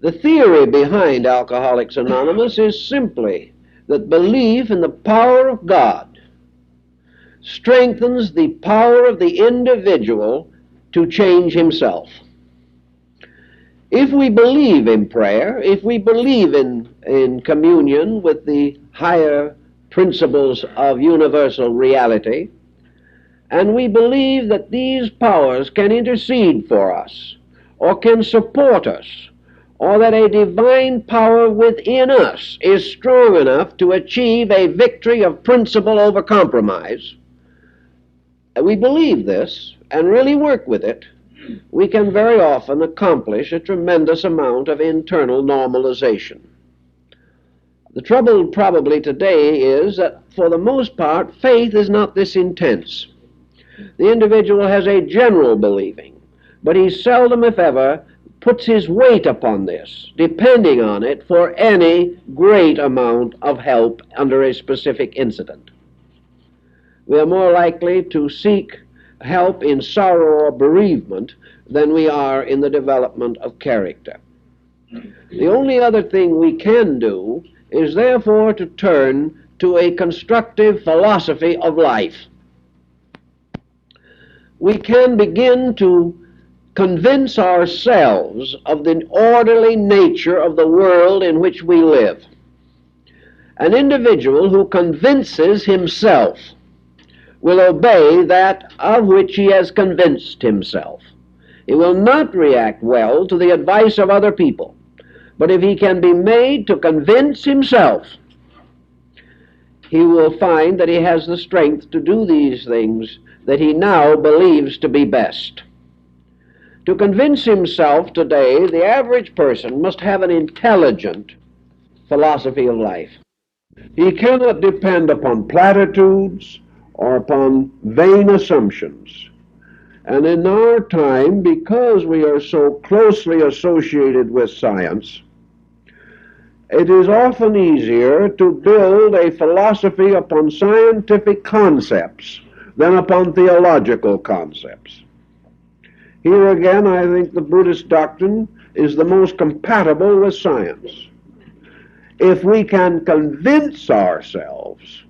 Speaker 1: The theory behind Alcoholics Anonymous is simply that belief in the power of God strengthens the power of the individual to change himself. If we believe in prayer, if we believe in communion with the higher principles of universal reality, and we believe that these powers can intercede for us, or can support us, or that a divine power within us is strong enough to achieve a victory of principle over compromise, we believe this and really work with it, we can very often accomplish a tremendous amount of internal normalization. The trouble probably today is that for the most part, faith is not this intense. The individual has a general believing, but he seldom, if ever, puts his weight upon this, depending on it for any great amount of help under a specific incident. We are more likely to seek help in sorrow or bereavement than we are in the development of character. The only other thing we can do is therefore to turn to a constructive philosophy of life. We can begin to convince ourselves of the orderly nature of the world in which we live. An individual who convinces himself will obey that of which he has convinced himself. He will not react well to the advice of other people, but if he can be made to convince himself, he will find that he has the strength to do these things that he now believes to be best. To convince himself today, the average person must have an intelligent philosophy of life. He cannot depend upon platitudes or upon vain assumptions. And in our time, because we are so closely associated with science, it is often easier to build a philosophy upon scientific concepts than upon theological concepts. Here again, I think the Buddhist doctrine is the most compatible with science. If we can convince ourselves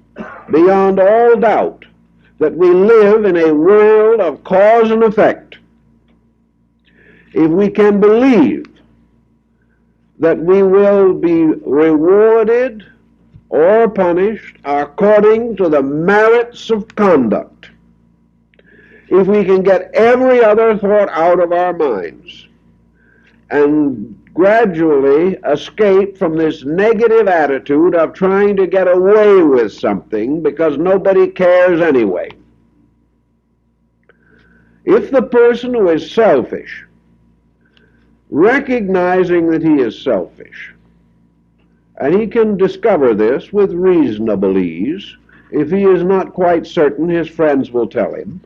Speaker 1: beyond all doubt that we live in a world of cause and effect, if we can believe that we will be rewarded or punished according to the merits of conduct, if we can get every other thought out of our minds and gradually escape from this negative attitude of trying to get away with something because nobody cares anyway. If the person who is selfish, recognizing that he is selfish, and he can discover this with reasonable ease, if he is not quite certain, his friends will tell him.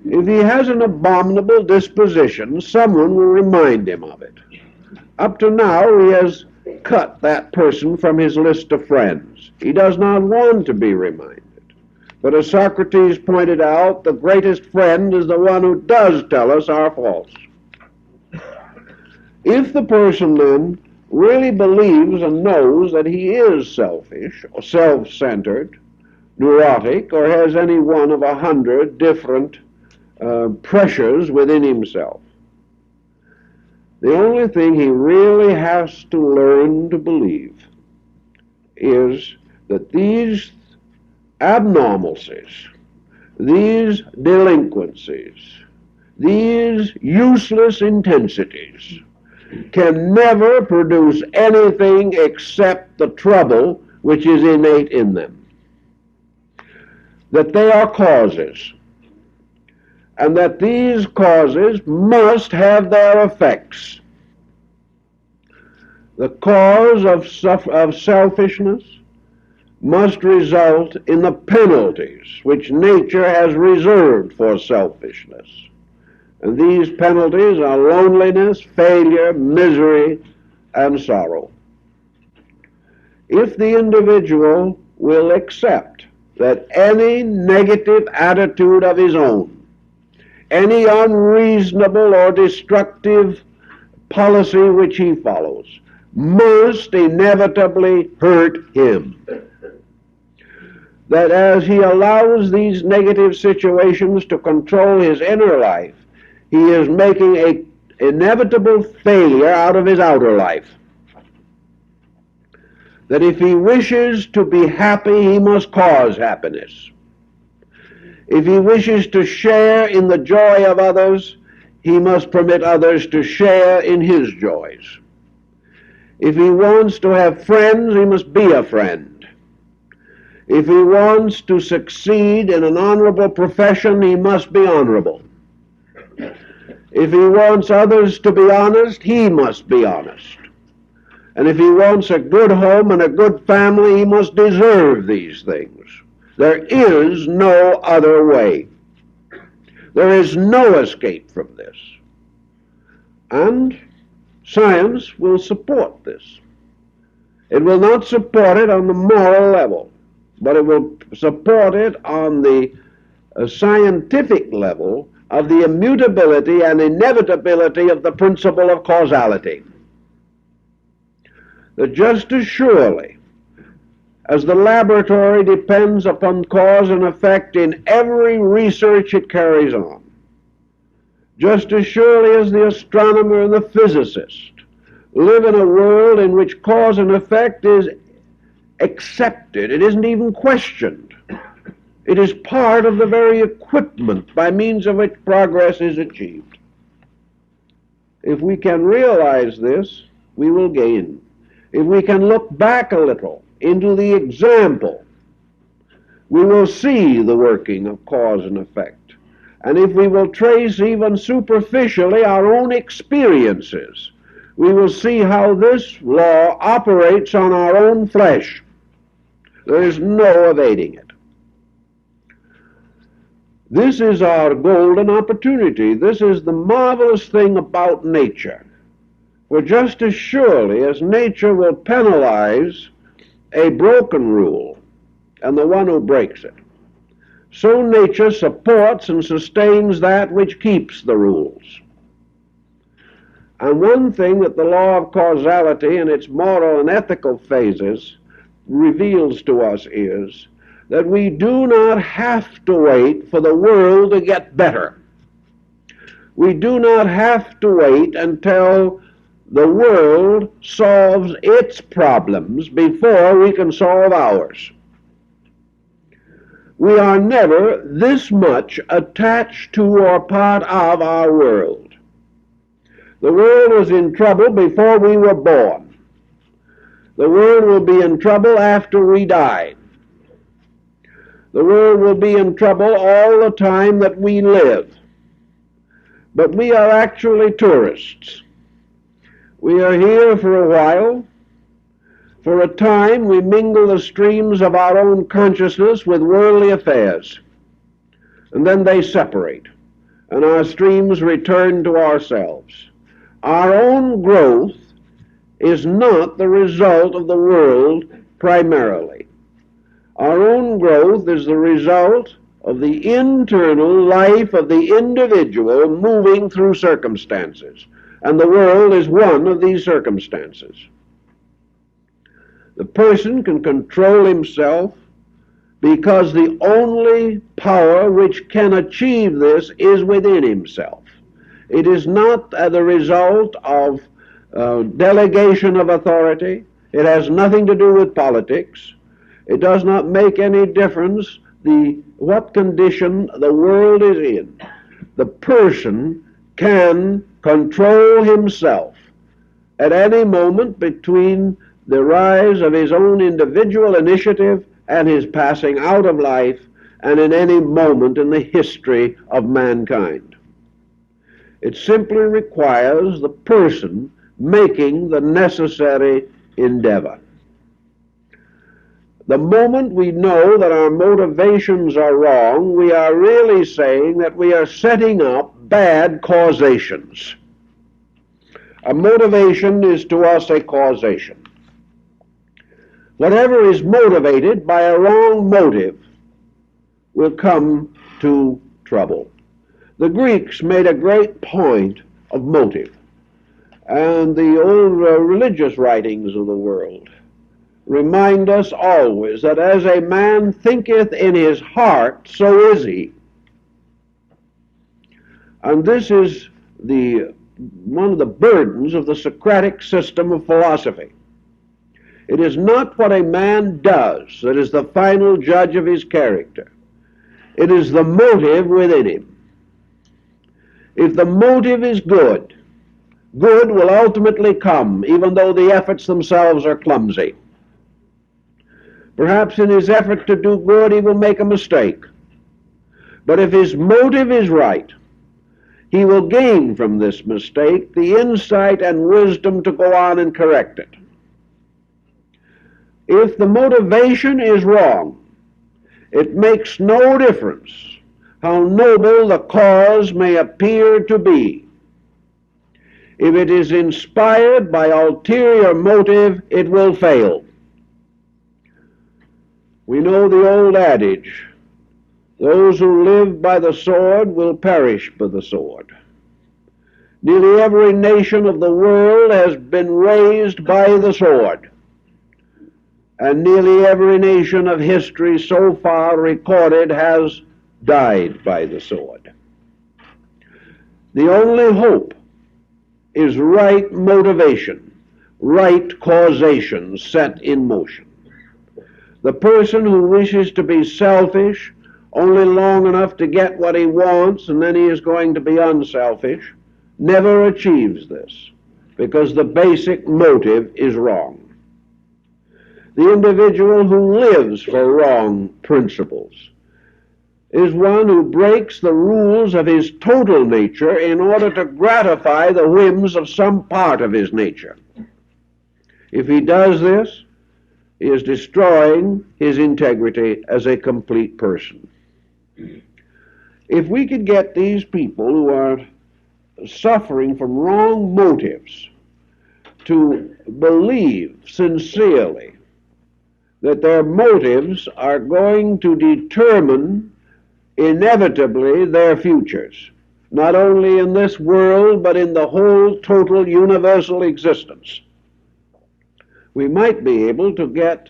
Speaker 1: If he has an abominable disposition, someone will remind him of it. Up to now, he has cut that person from his list of friends. He does not want to be reminded. But as Socrates pointed out, the greatest friend is the one who does tell us our faults. If the person then really believes and knows that he is selfish or self-centered, neurotic, or has any one of 100 different pressures within himself, the only thing he really has to learn to believe is that these abnormalcies, these delinquencies, these useless intensities can never produce anything except the trouble which is innate in them. That they are causes, and that these causes must have their effects. The cause of selfishness must result in the penalties which nature has reserved for selfishness. And these penalties are loneliness, failure, misery, and sorrow. If the individual will accept that any negative attitude of his own, any unreasonable or destructive policy which he follows, must inevitably hurt him, that as he allows these negative situations to control his inner life, he is making an inevitable failure out of his outer life. That if he wishes to be happy, he must cause happiness. If he wishes to share in the joy of others, he must permit others to share in his joys. If he wants to have friends, he must be a friend. If he wants to succeed in an honorable profession, he must be honorable. If he wants others to be honest, he must be honest. And if he wants a good home and a good family, he must deserve these things. There is no other way. There is no escape from this. And science will support this. It will not support it on the moral level, but it will support it on the scientific level of the immutability and inevitability of the principle of causality. That just as surely as the laboratory depends upon cause and effect in every research it carries on, just as surely as the astronomer and the physicist live in a world in which cause and effect is accepted, it isn't even questioned. It is part of the very equipment by means of which progress is achieved. If we can realize this, we will gain. If we can look back a little into the example, we will see the working of cause and effect. And if we will trace even superficially our own experiences, we will see how this law operates on our own flesh. There is no evading it. This is our golden opportunity. This is the marvelous thing about nature. For just as surely as nature will penalize a broken rule and the one who breaks it, so nature supports and sustains that which keeps the rules. And one thing that the law of causality in its moral and ethical phases reveals to us is that we do not have to wait for the world to get better. We do not have to wait until the world solves its problems before we can solve ours. We are never this much attached to or part of our world. The world was in trouble before we were born. The world will be in trouble after we die. The world will be in trouble all the time that we live. But we are actually tourists. We are here for a while. For a time we mingle the streams of our own consciousness with worldly affairs. And then they separate, and our streams return to ourselves. Our own growth is not the result of the world primarily. Our own growth is the result of the internal life of the individual moving through circumstances, and the world is one of these circumstances. The person can control himself because the only power which can achieve this is within himself. It is not the result of delegation of authority. It has nothing to do with politics. It does not make any difference what condition the world is in. The person can control himself at any moment between the rise of his own individual initiative and his passing out of life, and in any moment in the history of mankind. It simply requires the person making the necessary endeavor. The moment we know that our motivations are wrong, we are really saying that we are setting up bad causations. A motivation is to us a causation. Whatever is motivated by a wrong motive will come to trouble. The Greeks made a great point of motive, and the old religious writings of the world remind us always that as a man thinketh in his heart, so is he. And this is one of the burdens of the Socratic system of philosophy. It is not what a man does that is the final judge of his character. It is the motive within him. If the motive is good, good will ultimately come, even though the efforts themselves are clumsy. Perhaps in his effort to do good, he will make a mistake. But if his motive is right, he will gain from this mistake the insight and wisdom to go on and correct it. If the motivation is wrong, it makes no difference how noble the cause may appear to be. If it is inspired by ulterior motive, it will fail. We know the old adage, those who live by the sword will perish by the sword. Nearly every nation of the world has been raised by the sword, and nearly every nation of history so far recorded has died by the sword. The only hope is right motivation, right causation set in motion. The person who wishes to be selfish only long enough to get what he wants and then he is going to be unselfish never achieves this, because the basic motive is wrong. The individual who lives for wrong principles is one who breaks the rules of his total nature in order to gratify the whims of some part of his nature. If he does this, he is destroying his integrity as a complete person. If we could get these people who are suffering from wrong motives to believe sincerely that their motives are going to determine inevitably their futures, not only in this world but in the whole total universal existence, we might be able to get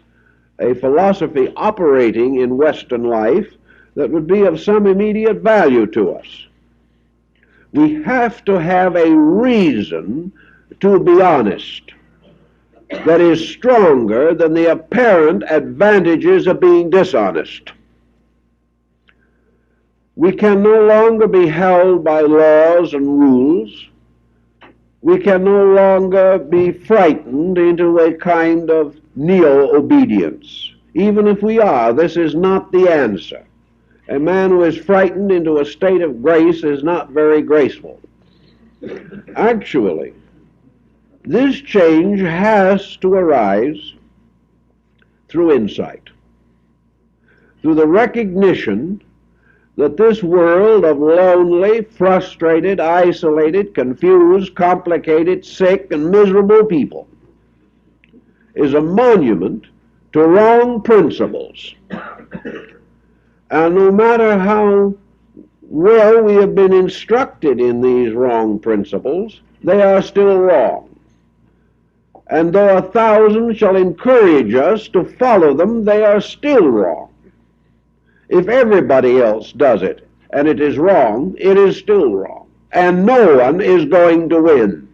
Speaker 1: a philosophy operating in Western life that would be of some immediate value to us. We have to have a reason to be honest that is stronger than the apparent advantages of being dishonest. We can no longer be held by laws and rules. We can no longer be frightened into a kind of neo-obedience. Even if we are, this is not the answer. A man who is frightened into a state of grace is not very graceful. Actually, this change has to arise through insight, through the recognition that this world of lonely, frustrated, isolated, confused, complicated, sick, and miserable people is a monument to wrong principles. And no matter how well we have been instructed in these wrong principles, they are still wrong. And though 1,000 shall encourage us to follow them, they are still wrong. If everybody else does it and it is wrong, it is still wrong. And no one is going to win.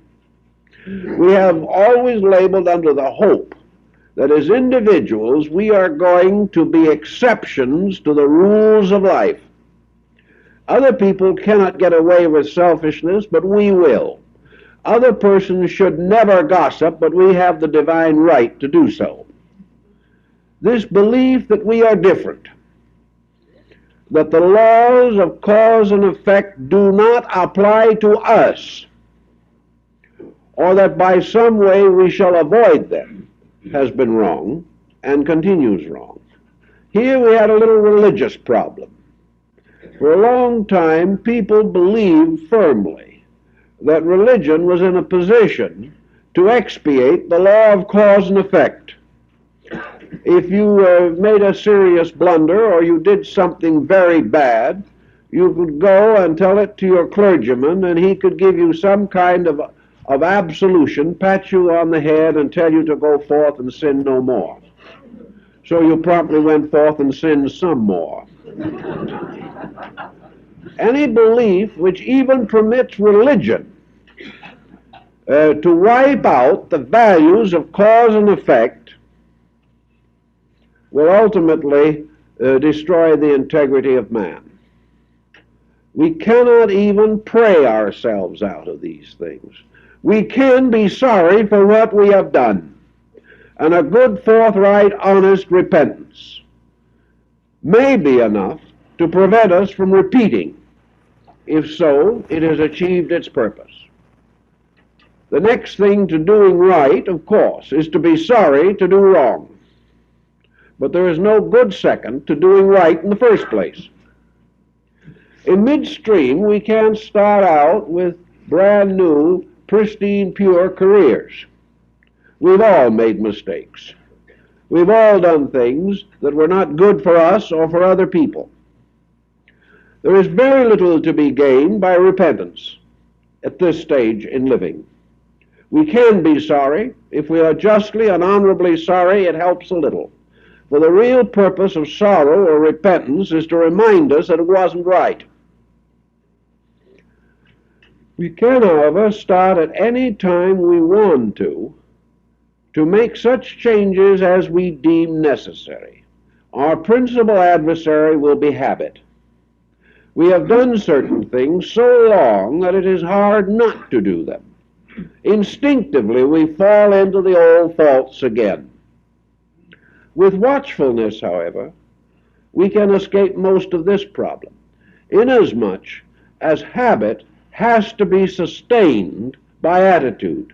Speaker 1: We have always labored under the hope that as individuals we are going to be exceptions to the rules of life. Other people cannot get away with selfishness, but we will. Other persons should never gossip, but we have the divine right to do so. This belief that we are different, that the laws of cause and effect do not apply to us, or that by some way we shall avoid them, has been wrong and continues wrong. Here we had a little religious problem. For a long time, people believed firmly that religion was in a position to expiate the law of cause and effect. If you made a serious blunder or you did something very bad, you could go and tell it to your clergyman, and he could give you some kind of absolution, pat you on the head, and tell you to go forth and sin no more. So you promptly went forth and sinned some more. Any belief which even permits religion to wipe out the values of cause and effect will ultimately destroy the integrity of man. We cannot even pray ourselves out of these things. We can be sorry for what we have done, and a good, forthright, honest repentance may be enough to prevent us from repeating. If so, it has achieved its purpose. The next thing to doing right, of course, is to be sorry to do wrong. But there is no good second to doing right in the first place. In midstream, we can't start out with brand new, pristine, pure careers. We've all made mistakes. We've all done things that were not good for us or for other people. There is very little to be gained by repentance at this stage in living. We can be sorry. If we are justly and honorably sorry, it helps a little. For the real purpose of sorrow or repentance is to remind us that it wasn't right. We can, however, start at any time we want to make such changes as we deem necessary. Our principal adversary will be habit. We have done certain things so long that it is hard not to do them. Instinctively, we fall into the old faults again. With watchfulness, however, we can escape most of this problem, inasmuch as habit has to be sustained by attitude.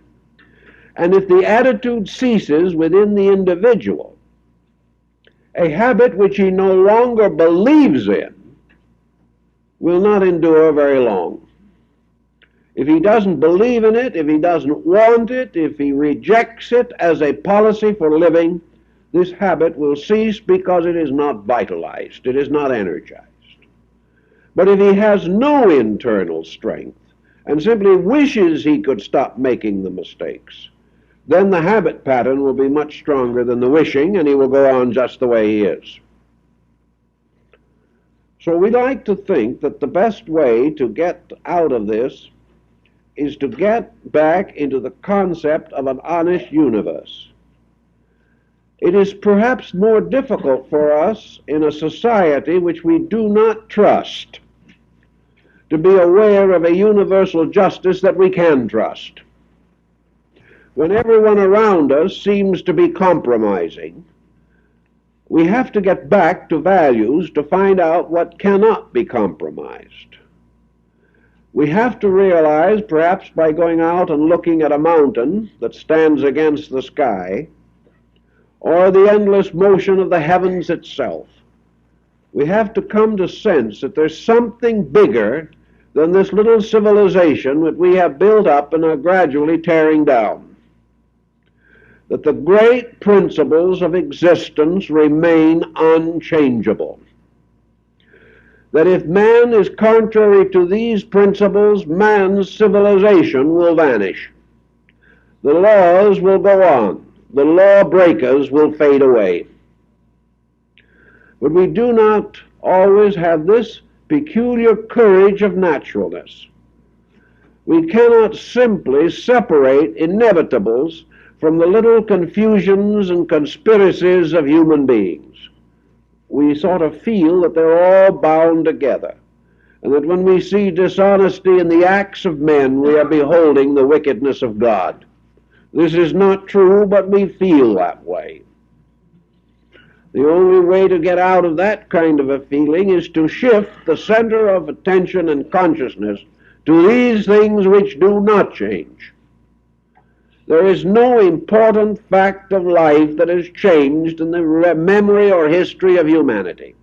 Speaker 1: And if the attitude ceases within the individual, a habit which he no longer believes in will not endure very long. If he doesn't believe in it, if he doesn't want it, if he rejects it as a policy for living, this habit will cease because it is not vitalized, it is not energized. But if he has no internal strength and simply wishes he could stop making the mistakes, then the habit pattern will be much stronger than the wishing, and he will go on just the way he is. So we like to think that the best way to get out of this is to get back into the concept of an honest universe. It is perhaps more difficult for us in a society which we do not trust to be aware of a universal justice that we can trust. When everyone around us seems to be compromising, we have to get back to values to find out what cannot be compromised. We have to realize, perhaps by going out and looking at a mountain that stands against the sky, or the endless motion of the heavens itself, we have to come to sense that there's something bigger than this little civilization that we have built up and are gradually tearing down. That the great principles of existence remain unchangeable. That if man is contrary to these principles, man's civilization will vanish. The laws will go on. The lawbreakers will fade away. But we do not always have this peculiar courage of naturalness. We cannot simply separate inevitables from the little confusions and conspiracies of human beings. We sort of feel that they're all bound together, and that when we see dishonesty in the acts of men, we are beholding the wickedness of God. This is not true, but we feel that way. The only way to get out of that kind of a feeling is to shift the center of attention and consciousness to these things which do not change. There is no important fact of life that has changed in the memory or history of humanity.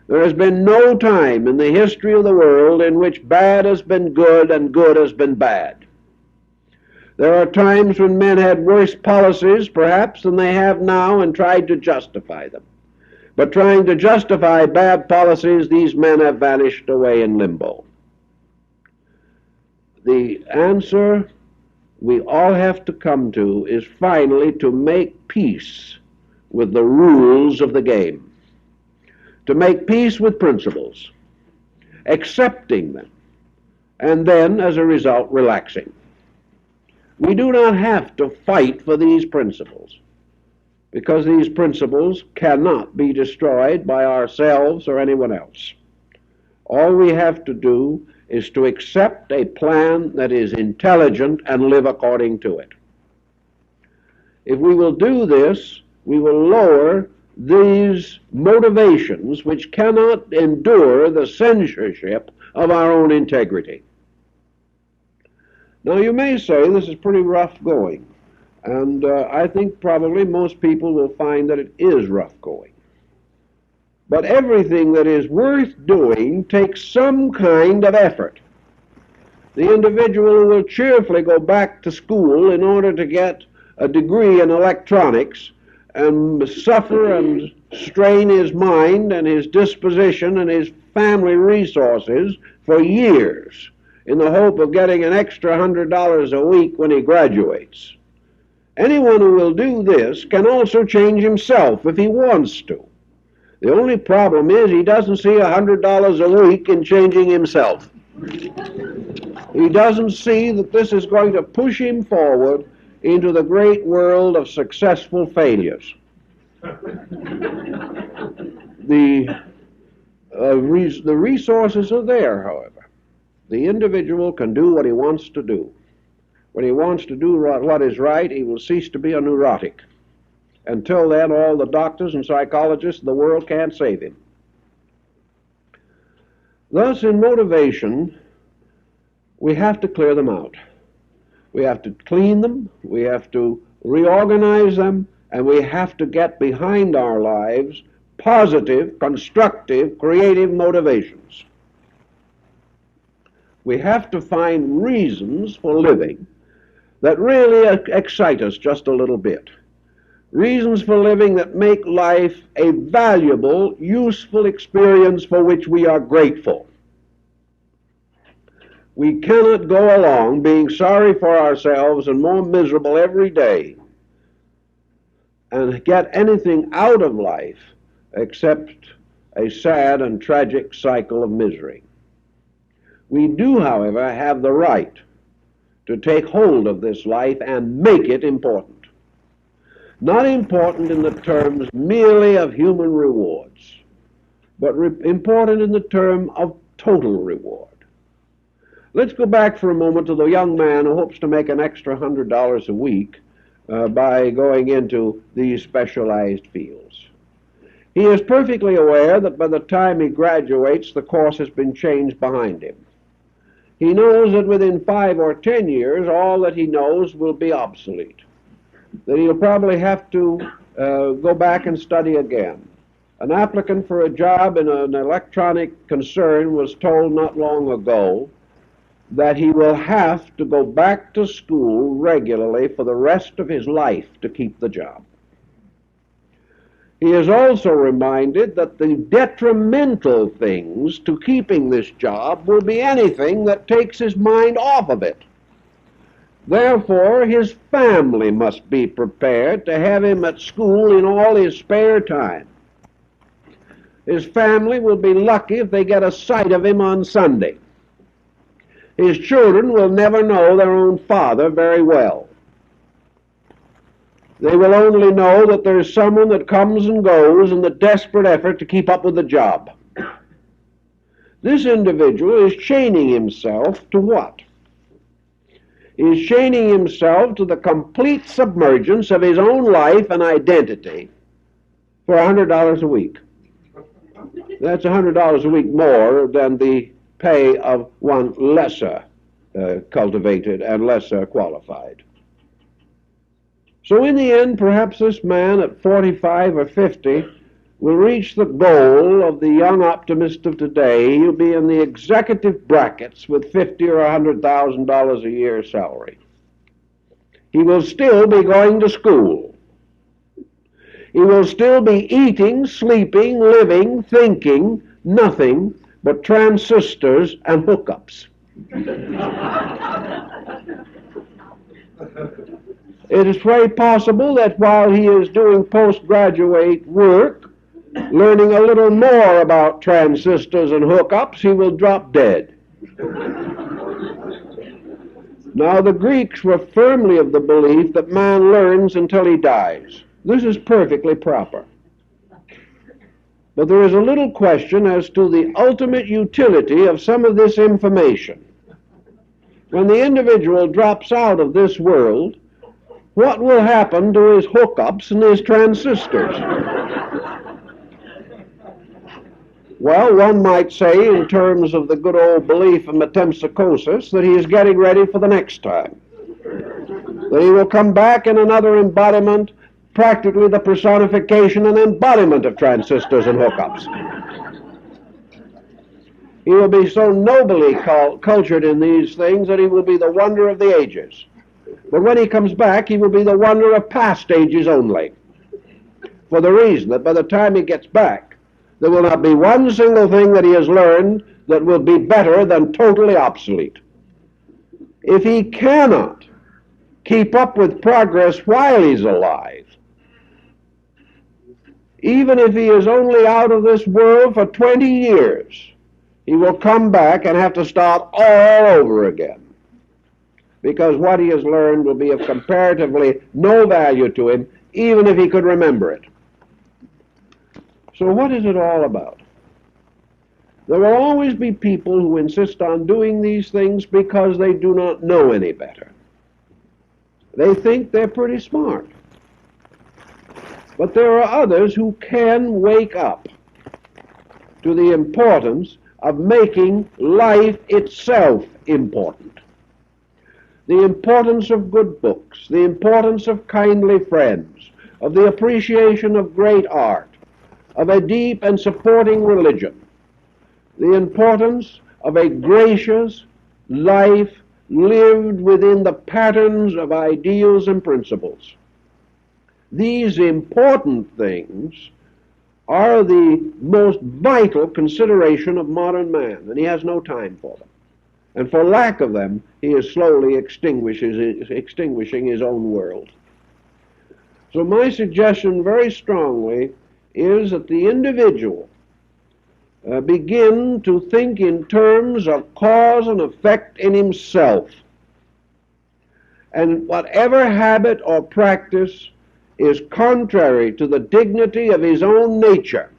Speaker 1: There has been no time in the history of the world in which bad has been good and good has been bad. There are times when men had worse policies, perhaps, than they have now and tried to justify them. But trying to justify bad policies, these men have vanished away in limbo. The answer we all have to come to is finally to make peace with the rules of the game, to make peace with principles, accepting them, and then, as a result, relaxing. We do not have to fight for these principles, because these principles cannot be destroyed by ourselves or anyone else. All we have to do is to accept a plan that is intelligent and live according to it. If we will do this, we will lower these motivations which cannot endure the censorship of our own integrity. Now, you may say this is pretty rough going, and I think probably most people will find that it is rough going. But everything that is worth doing takes some kind of effort. The individual will cheerfully go back to school in order to get a degree in electronics and suffer and strain his mind and his disposition and his family resources for years in the hope of getting an extra $100 a week when he graduates. Anyone who will do this can also change himself if he wants to. The only problem is he doesn't see $100 a week in changing himself. He doesn't see that this is going to push him forward into the great world of successful failures. The resources are there, however. The individual can do what he wants to do. When he wants to do what is right, he will cease to be a neurotic. Until then, all the doctors and psychologists in the world can't save him. Thus, in motivation, we have to clear them out. We have to clean them, we have to reorganize them, and we have to get behind our lives positive, constructive, creative motivations. We have to find reasons for living that really excite us just a little bit. Reasons for living that make life a valuable, useful experience for which we are grateful. We cannot go along being sorry for ourselves and more miserable every day and get anything out of life except a sad and tragic cycle of misery. We do, however, have the right to take hold of this life and make it important. Not important in the terms merely of human rewards, but important in the term of total reward. Let's go back for a moment to the young man who hopes to make an extra $100 a week by going into these specialized fields. He is perfectly aware that by the time he graduates, the course has been changed behind him. He knows that within 5 or 10 years, all that he knows will be obsolete, that he'll probably have to go back and study again. An applicant for a job in an electronic concern was told not long ago that he will have to go back to school regularly for the rest of his life to keep the job. He is also reminded that the detrimental things to keeping this job will be anything that takes his mind off of it. Therefore, his family must be prepared to have him at school in all his spare time. His family will be lucky if they get a sight of him on Sunday. His children will never know their own father very well. They will only know that there's someone that comes and goes in the desperate effort to keep up with the job. This individual is chaining himself to what? He is chaining himself to the complete submergence of his own life and identity for $100 a week. That's $100 a week more than the pay of one lesser cultivated and lesser qualified. So in the end, perhaps this man at 45 or 50 will reach the goal of the young optimist of today. He'll be in the executive brackets with $50,000 or $100,000 a year salary. He will still be going to school. He will still be eating, sleeping, living, thinking, nothing but transistors and hookups. It is very possible that while he is doing postgraduate work, learning a little more about transistors and hookups, he will drop dead. Now, the Greeks were firmly of the belief that man learns until he dies. This is perfectly proper. But there is a little question as to the ultimate utility of some of this information. When the individual drops out of this world, what will happen to his hookups and his transistors? Well, one might say, in terms of the good old belief of metempsychosis, that he is getting ready for the next time. That he will come back in another embodiment, practically the personification and embodiment of transistors and hookups. He will be so nobly cultured in these things that he will be the wonder of the ages. But when he comes back, he will be the wonder of past ages only, for the reason that by the time he gets back, there will not be one single thing that he has learned that will be better than totally obsolete. If he cannot keep up with progress while he's alive, even if he is only out of this world for 20 years, he will come back and have to start all over again, because what he has learned will be of comparatively no value to him, even if he could remember it. So what is it all about? There will always be people who insist on doing these things because they do not know any better. They think they're pretty smart. But there are others who can wake up to the importance of making life itself important. The importance of good books, the importance of kindly friends, of the appreciation of great art, of a deep and supporting religion, the importance of a gracious, life lived within the patterns of ideals and principles. These important things are the most vital consideration of modern man, and he has no time for them. And for lack of them, he is slowly extinguishing his own world. So my suggestion very strongly is that the individual begin to think in terms of cause and effect in himself. And whatever habit or practice is contrary to the dignity of his own nature,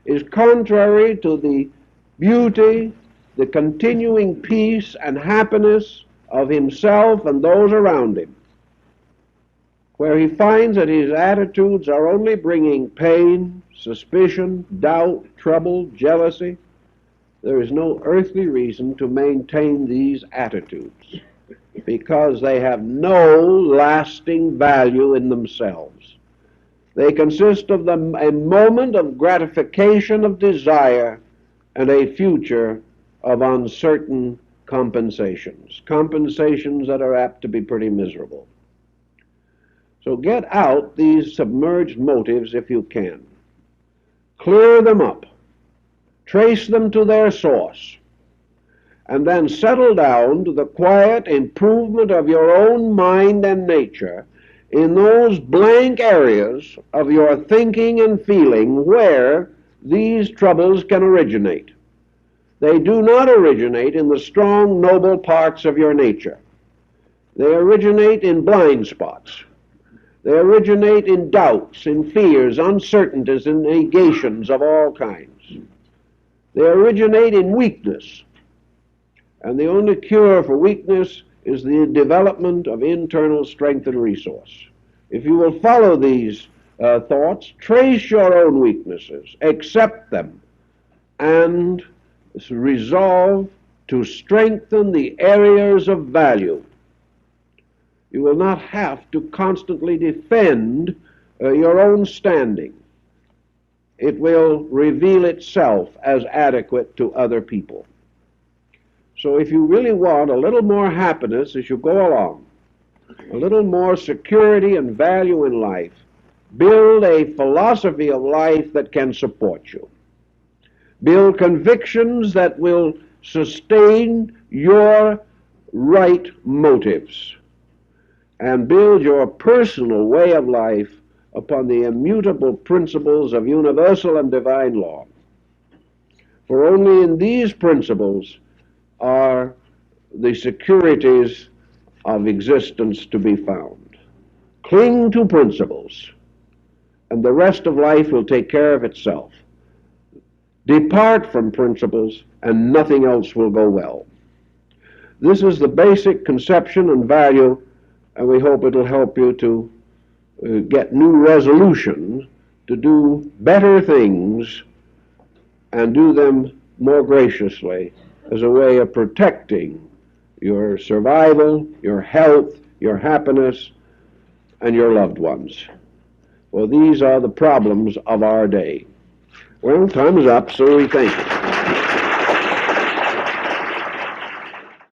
Speaker 1: is contrary to the beauty, the continuing peace and happiness of himself and those around him, where he finds that his attitudes are only bringing pain, suspicion, doubt, trouble, jealousy, there is no earthly reason to maintain these attitudes, because they have no lasting value in themselves. They consist of a moment of gratification of desire and a future of uncertain compensations that are apt to be pretty miserable. So get out these submerged motives if you can. Clear them up. Trace them to their source. And then settle down to the quiet improvement of your own mind and nature in those blank areas of your thinking and feeling where these troubles can originate. They do not originate in the strong, noble parts of your nature. They originate in blind spots. They originate in doubts, in fears, uncertainties, and negations of all kinds. They originate in weakness. And the only cure for weakness is the development of internal strength and resource. If you will follow these thoughts, trace your own weaknesses, accept them, and resolve to strengthen the areas of value, you will not have to constantly defend your own standing. It will reveal itself as adequate to other people. So if you really want a little more happiness as you go along, a little more security and value in life, build a philosophy of life that can support you. Build convictions that will sustain your right motives, and build your personal way of life upon the immutable principles of universal and divine law. For only in these principles are the securities of existence to be found. Cling to principles, and the rest of life will take care of itself. Depart from principles, and nothing else will go well. This is the basic conception and value, and we hope it'll help you to get new resolutions to do better things and do them more graciously as a way of protecting your survival, your health, your happiness, and your loved ones. For these are the problems of our day. Well, time is up, so we thank you.